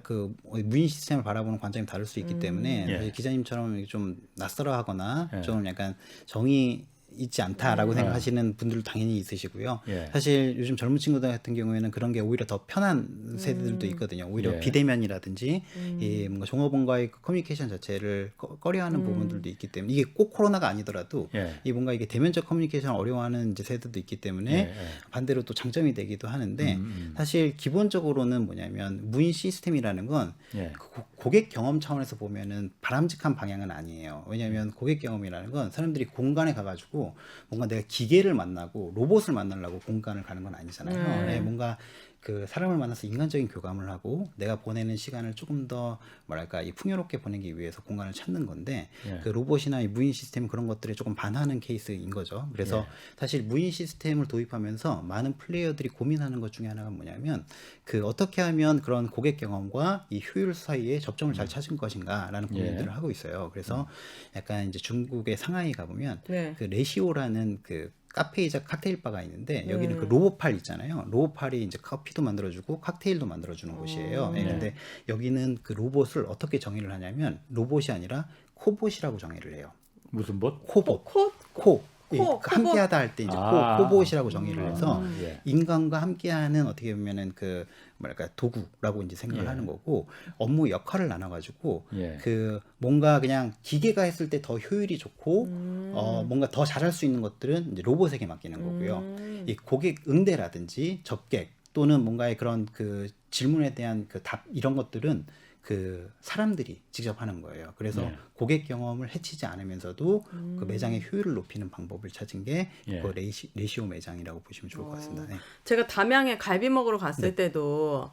그 무인 시스템을 바라보는 관점이 다를 수 있기 때문에 예. 사실 기자님처럼 좀 낯설어하거나 예. 좀 약간 정이 있지 않다라고 생각하시는 분들도 당연히 있으시고요. 예. 사실 요즘 젊은 친구들 같은 경우에는 그런 게 오히려 더 편한 세대들도 있거든요. 오히려 예. 비대면이라든지 이 뭔가 종업원과의 그 커뮤니케이션 자체를 꺼려하는 부분들도 있기 때문에 이게 꼭 코로나가 아니더라도 예. 이 뭔가 이게 대면적 커뮤니케이션을 어려워하는 이제 세대도 있기 때문에 예. 반대로 또 장점이 되기도 하는데 사실 기본적으로는 뭐냐면 무인 시스템이라는 건 예. 고객 경험 차원에서 보면은 바람직한 방향은 아니에요. 왜냐하면 고객 경험이라는 건 사람들이 공간에 가가지고 뭔가 내가 기계를 만나고 로봇을 만나려고 공간을 가는 건 아니잖아요. 네, 뭔가 그 사람을 만나서 인간적인 교감을 하고 내가 보내는 시간을 조금 더 뭐랄까 이 풍요롭게 보내기 위해서 공간을 찾는 건데 예. 그 로봇이나 이 무인 시스템 그런 것들에 조금 반하는 케이스인 거죠. 그래서 사실 무인 시스템을 도입하면서 많은 플레이어들이 고민하는 것 중에 하나가 뭐냐면 그 어떻게 하면 그런 고객 경험과 이 효율 사이에 접점을 잘 찾을 것인가라는 고민들을 하고 있어요. 그래서 약간 이제 중국의 상하이 가보면 네. 그 레시오라는 그 카페이자 칵테일 바가 있는데 여기는 그 로봇팔 있잖아요. 로봇팔이 이제 커피도 만들어주고 칵테일도 만들어주는 곳이에요. 네. 근데 여기는 그 로봇을 어떻게 정의를 하냐면 로봇이 아니라 코봇이라고 정의를 해요. 무슨 봇? 코봇. 코? 예, 코봇. 함께하다 할 때 이제 코봇이라고 정의를 해서 예. 인간과 함께하는 어떻게 보면은 그 뭐랄까 도구라고 이제 생각을 하는 거고 업무 역할을 나눠가지고 예. 그 뭔가 그냥 기계가 했을 때 더 효율이 좋고 뭔가 더 잘할 수 있는 것들은 이제 로봇에게 맡기는 거고요. 이 고객 응대라든지 접객 또는 뭔가의 그런 그 질문에 대한 그 답 이런 것들은 그 사람들이 직접 하는 거예요. 그래서 네. 고객 경험을 해치지 않으면서도 그 매장의 효율을 높이는 방법을 찾은 게 예. 그 레시오 매장이라고 보시면 좋을 것 같습니다. 네. 제가 담양에 갈비 먹으러 갔을 때도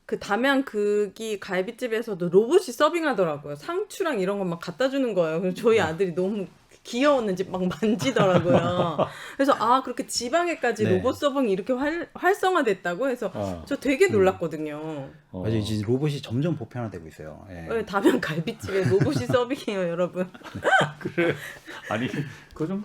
그 담양 거기 갈비집에서도 로봇이 서빙하더라고요. 상추랑 이런 거 막 갖다 주는 거예요. 그래서 저희 아들이 너무 귀여웠는지 막 만지더라고요. 그래서 그렇게 지방에까지 네. 로봇 서빙이 이렇게 활성화됐다고 해서 저 되게 놀랐거든요. 맞아요. 이제 로봇이 점점 보편화되고 있어요. 예. 네, 담양 갈비집에 로봇이 서빙해요, 여러분. 그래. 아니 그거 좀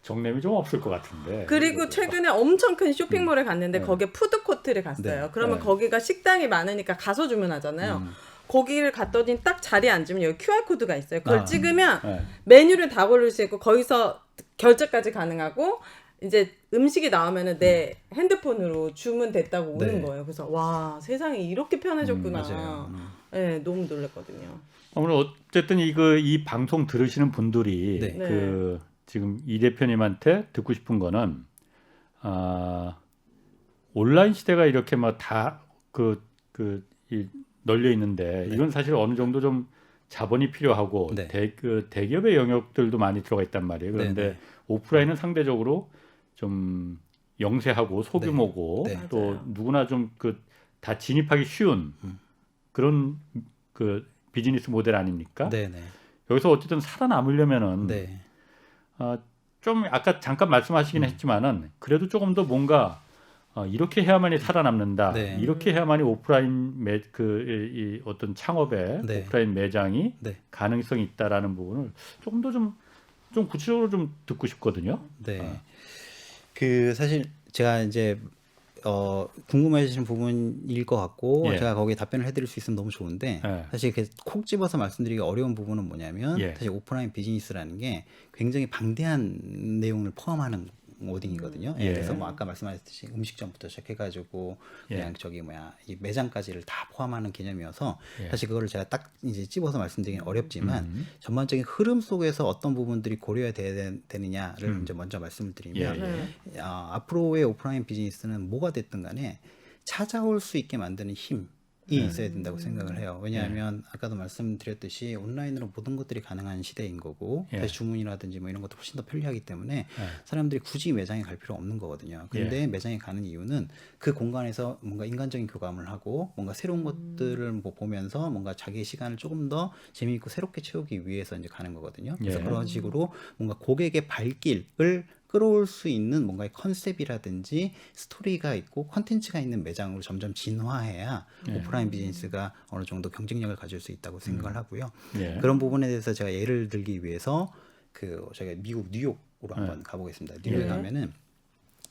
정nem이 좀 없을 것 같은데. 그리고 최근에 엄청 큰 쇼핑몰에 갔는데 거기에 푸드코트를 갔어요. 네. 그러면 네. 거기가 식당이 많으니까 가서 주문하잖아요. 거기를 갔더니 딱 자리에 앉으면 여기 QR코드가 있어요. 그걸 찍으면 네. 메뉴를 다 고를 수 있고 거기서 결제까지 가능하고 이제 음식이 나오면은 내 핸드폰으로 주문됐다고 오는 네. 거예요. 그래서 와 세상이 이렇게 편해졌구나. 맞아요. 네, 너무 놀랐거든요. 오늘 어쨌든 이 방송 들으시는 분들이 네. 그 지금 이 대표님한테 듣고 싶은 거는 온라인 시대가 이렇게 막 다 널려 있는데 이건 사실 어느 정도 좀 자본이 필요하고 네. 대기업의 영역들도 많이 들어가 있단 말이에요. 그런데 네. 오프라인은 상대적으로 좀 영세하고 소규모고 네. 또 맞아요. 누구나 좀 다 진입하기 쉬운 그런 그 비즈니스 모델 아닙니까? 네네. 여기서 어쨌든 살아남으려면은 네. 좀 아까 잠깐 말씀하시긴 했지만은 그래도 조금 더 뭔가 이렇게 해야만이 살아남는다. 네. 이렇게 해야만이 오프라인 이 어떤 창업에 네. 오프라인 매장이 네. 가능성이 있다라는 부분을 조금 더 좀 구체적으로 좀 듣고 싶거든요. 네. 그 사실 제가 이제 궁금해하시는 부분일 것 같고 예. 제가 거기에 답변을 해드릴 수 있으면 너무 좋은데 예. 사실 콕 집어서 말씀드리기 어려운 부분은 뭐냐면 예. 사실 오프라인 비즈니스라는 게 굉장히 방대한 내용을 포함하는 워딩이거든요. 예. 그래서 뭐 아까 말씀하셨듯이 음식점부터 시작해가지고 그냥 이 매장까지를 다 포함하는 개념이어서 예. 사실 그거를 제가 딱 이제 집어서 말씀드리긴 어렵지만 전반적인 흐름 속에서 어떤 부분들이 고려해야 되느냐를 이제 먼저 말씀을 드리면 예. 앞으로의 오프라인 비즈니스는 뭐가 됐든 간에 찾아올 수 있게 만드는 힘이 있어야 된다고 생각을 해요. 왜냐하면 아까도 말씀드렸듯이 온라인으로 모든 것들이 가능한 시대인 거고 예. 사실 주문이라든지 뭐 이런 것도 훨씬 더 편리하기 때문에 사람들이 굳이 매장에 갈 필요 없는 거거든요. 근데 매장에 가는 이유는 그 공간에서 뭔가 인간적인 교감을 하고 뭔가 새로운 것들을 뭐 보면서 뭔가 자기의 시간을 조금 더 재미있고 새롭게 채우기 위해서 이제 가는 거거든요. 그래서 예. 그런 식으로 뭔가 고객의 발길을 끌어올 수 있는 뭔가의 컨셉이라든지 스토리가 있고 컨텐츠가 있는 매장으로 점점 진화해야 오프라인 비즈니스가 어느 정도 경쟁력을 가질 수 있다고 생각을 하고요. 예. 그런 부분에 대해서 제가 예를 들기 위해서 저희가 미국 뉴욕으로 한번 가보겠습니다. 뉴욕에 가면은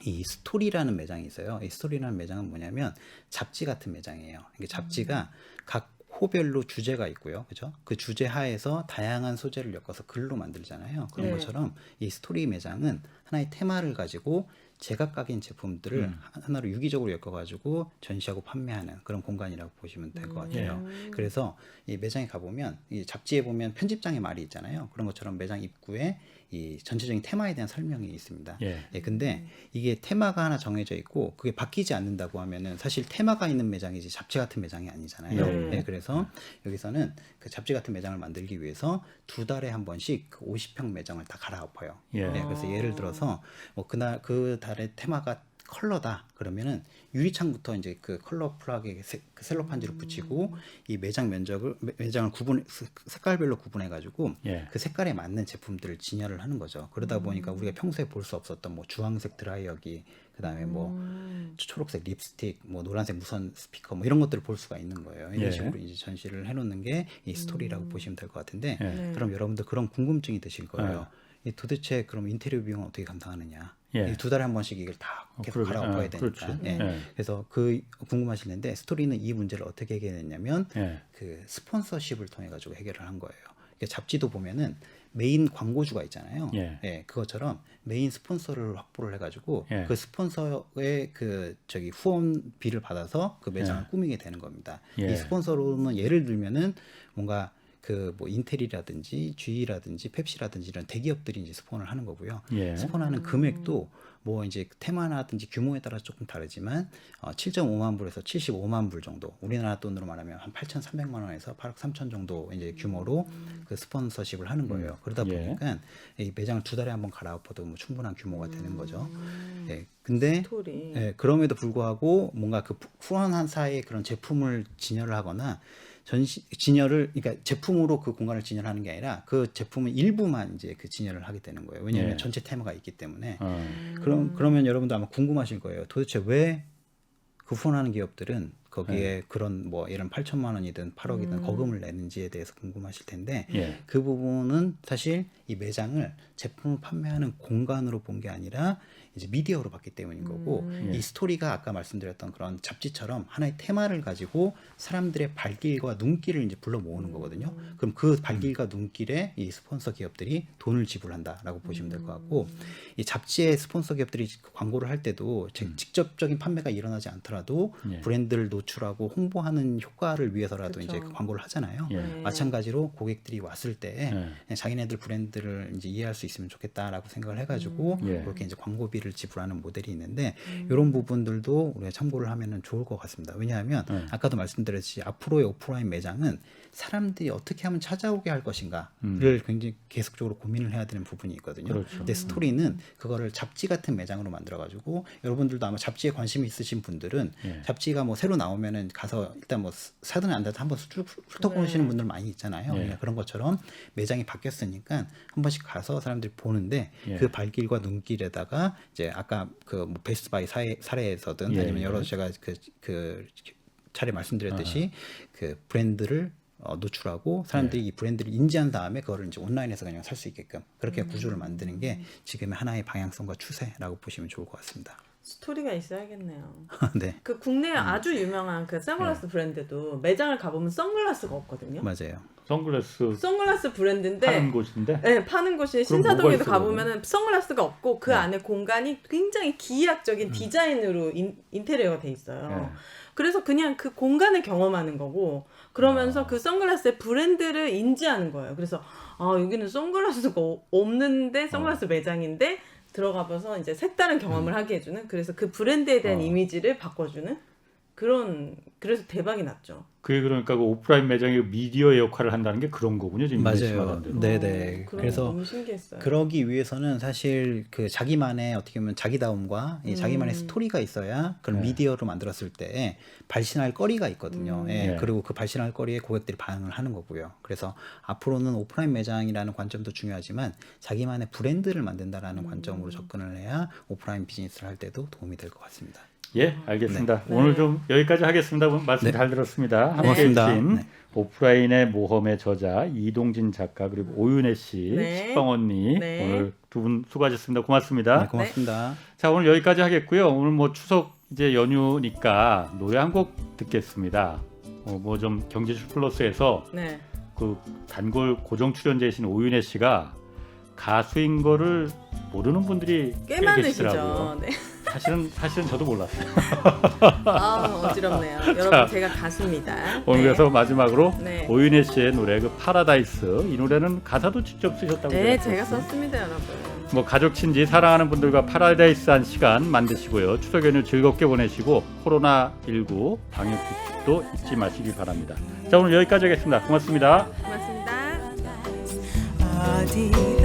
이 스토리라는 매장이 있어요. 이 스토리라는 매장은 뭐냐면 잡지 같은 매장이에요. 이게 잡지가 각 호별로 주제가 있고요. 그죠? 그 주제 하에서 다양한 소재를 엮어서 글로 만들잖아요. 그런 것처럼 이 스토리 매장은 하나의 테마를 가지고 제각각인 제품들을 하나로 유기적으로 엮어가지고 전시하고 판매하는 그런 공간이라고 보시면 될 것 같아요. 그래서 이 매장에 가보면 이 잡지에 보면 편집장의 말이 있잖아요. 그런 것처럼 매장 입구에 이 전체적인 테마에 대한 설명이 있습니다. 근데 이게 테마가 하나 정해져 있고 그게 바뀌지 않는다고 하면은 사실 테마가 있는 매장이지 잡지 같은 매장이 아니잖아요. 그래서 여기서는 그 잡지 같은 매장을 만들기 위해서 2달에 한 번씩 그 50평 매장을 다 갈아엎어요. 그래서 예를 들어서 뭐 그날 그 달의 테마가 컬러다 그러면은 유리창부터 이제 그 컬러풀하게 그 셀로판지를 붙이고 이 매장을 색깔별로 구분해 가지고 그 색깔에 맞는 제품들을 진열을 하는 거죠. 그러다 보니까 우리가 평소에 볼 수 없었던 뭐 주황색 드라이어기 그다음에 뭐 초록색 립스틱 뭐 노란색 무선 스피커 뭐 이런 것들을 볼 수가 있는 거예요. 이런 식으로 이제 전시를 해놓는 게 이 스토리라고 보시면 될 것 같은데 그럼 여러분들 그런 궁금증이 드실 거예요. 이 도대체 그럼 인테리어 비용은 어떻게 감당하느냐? 이 2달에 한 번씩 이걸 다 계속 갈아엎어야 되니까. 그래서 그 궁금하실 텐데 스토리는 이 문제를 어떻게 해결했냐면 그 스폰서십을 통해 가지고 해결을 한 거예요. 잡지도 보면은 메인 광고주가 있잖아요. 그것처럼 메인 스폰서를 확보를 해가지고 그 스폰서의 후원비를 받아서 그 매장을 꾸미게 되는 겁니다. 이 스폰서로는 예를 들면은 뭔가 그 뭐 인텔이라든지 GE라든지 펩시라든지 이런 대기업들이 이제 스폰을 하는 거고요. 스폰하는 금액도 뭐 이제 테마라든지 규모에 따라 조금 다르지만 7.5만 불에서 75만 불 정도, 우리나라 돈으로 말하면 한 8,300만 원에서 8억 3천 정도 이제 규모로 그 스폰서십을 하는 거예요. 그러다 보니까 이 매장을 2달에 한번 갈아엎어도 뭐 충분한 규모가 되는 거죠. 근데 그럼에도 불구하고 뭔가 그 후원한 사이에 그런 제품을 진열을 하거나 그러니까 제품으로 그 공간을 진열하는 게 아니라 그 제품은 일부만 이제 그 진열을 하게 되는 거예요. 왜냐하면 전체 테마가 있기 때문에. 그러면 여러분도 아마 궁금하실 거예요. 도대체 왜 그 후원하는 기업들은 거기에 그런 뭐 예를 들면 8천만 원이든 8억이든 거금을 내는지에 대해서 궁금하실 텐데 그 부분은 사실 이 매장을 제품을 판매하는 공간으로 본 게 아니라 이제 미디어로 봤기 때문인 거고 이 스토리가 아까 말씀드렸던 그런 잡지처럼 하나의 테마를 가지고 사람들의 발길과 눈길을 이제 불러 모으는 거거든요. 그럼 그 발길과 눈길에 이 스폰서 기업들이 돈을 지불한다라고 보시면 될 것 같고 이 잡지의 스폰서 기업들이 광고를 할 때도 직접적인 판매가 일어나지 않더라도 브랜드를 노출하고 홍보하는 효과를 위해서라도 이제 그 광고를 하잖아요. 마찬가지로 고객들이 왔을 때 자기네들 브랜드를 이제 이해할 수 있으면 좋겠다라고 생각을 해가지고 그렇게 이제 광고비를 지불하는 모델이 있는데 이런 부분들도 우리가 참고를 하면은 좋을 것 같습니다. 왜냐하면 아까도 말씀드렸듯이 앞으로의 오프라인 매장은 사람들이 어떻게 하면 찾아오게 할 것인가를 굉장히 계속적으로 고민을 해야 되는 부분이 있거든요. 근데 스토리는 그거를 잡지 같은 매장으로 만들어가지고 여러분들도 아마 잡지에 관심이 있으신 분들은 잡지가 뭐 새로 나온 나오면은 가서 일단 뭐 사든 안 사든 한번 훑어보시는 분들 많이 있잖아요. 예. 그러니까 그런 것처럼 매장이 바뀌었으니까 한 번씩 가서 사람들이 보는데 예. 그 발길과 눈길에다가 이제 아까 그 뭐 베스트바이 사례에서든 예, 아니면 예. 여러 제가 그 차례 말씀드렸듯이 그 브랜드를 노출하고 사람들이 이 브랜드를 인지한 다음에 그거를 이제 온라인에서 그냥 살 수 있게끔 그렇게 구조를 만드는 게 지금의 하나의 방향성과 추세라고 보시면 좋을 것 같습니다. 스토리가 있어야겠네요. 네, 그 국내에 아주 유명한 그 선글라스 브랜드도 매장을 가보면 선글라스가 없거든요. 맞아요. 선글라스 브랜드인데 파는 곳인데 네, 파는 곳이 그럼 뭐가 신사동에도 있어, 가보면은 선글라스가 없고 그 네. 안에 공간이 굉장히 기이학적인 디자인으로 인테리어가 돼 있어요. 네. 그래서 그냥 그 공간을 경험하는 거고 그러면서 아. 그 선글라스의 브랜드를 인지하는 거예요. 그래서 아 여기는 선글라스가 없는데 선글라스 매장인데 들어가봐서 이제 색다른 경험을 하게 해주는 그래서 그 브랜드에 대한 이미지를 바꿔주는 그래서 대박이 났죠. 그게 그러니까 그 오프라인 매장이 미디어의 역할을 한다는 게 그런 거군요. 지금 맞아요. 말한 대로. 네네. 그런 그래서 거 너무 신기했어요. 그러기 위해서는 사실 그 자기만의 어떻게 보면 자기다움과 이 자기만의 스토리가 있어야 그런 네. 미디어로 만들었을 때 발신할 거리가 있거든요. 예. 네. 그리고 그 발신할 거리에 고객들이 반응을 하는 거고요. 그래서 앞으로는 오프라인 매장이라는 관점도 중요하지만 자기만의 브랜드를 만든다라는 관점으로 접근을 해야 오프라인 비즈니스를 할 때도 도움이 될 것 같습니다. 예, 알겠습니다. 네. 오늘 좀 여기까지 하겠습니다. 말씀 네. 잘 들었습니다. 함께 고맙습니다. 해주신 네. 오프라인의 모험의 저자 이동진 작가 그리고 오윤혜 씨, 네. 식빵 언니 네. 오늘 두 분 수고하셨습니다. 고맙습니다. 네, 고맙습니다. 자, 오늘 여기까지 하겠고요. 오늘 뭐 추석 이제 연휴니까 노래 한 곡 듣겠습니다. 뭐 좀 경제쇼 플러스에서 네. 그 단골 고정 출연자이신 오윤혜 씨가 가수인 거를 모르는 분들이 꽤 계시더라고요. 많으시죠. 네. 사실은 저도 몰랐어요. 아 어지럽네요. 여러분 제가 가수입니다. 오늘 네. 그래서 마지막으로 네. 오윤혜 씨의 노래 그 파라다이스 이 노래는 가사도 직접 쓰셨다고 네, 들었어요. 제가 썼습니다, 여러분. 뭐 가족 친지 사랑하는 분들과 파라다이스한 시간 만드시고요. 추석 연휴 즐겁게 보내시고 코로나19 방역 수칙도 잊지 마시기 바랍니다. 자, 오늘 여기까지 하겠습니다. 고맙습니다. 고맙습니다. 어디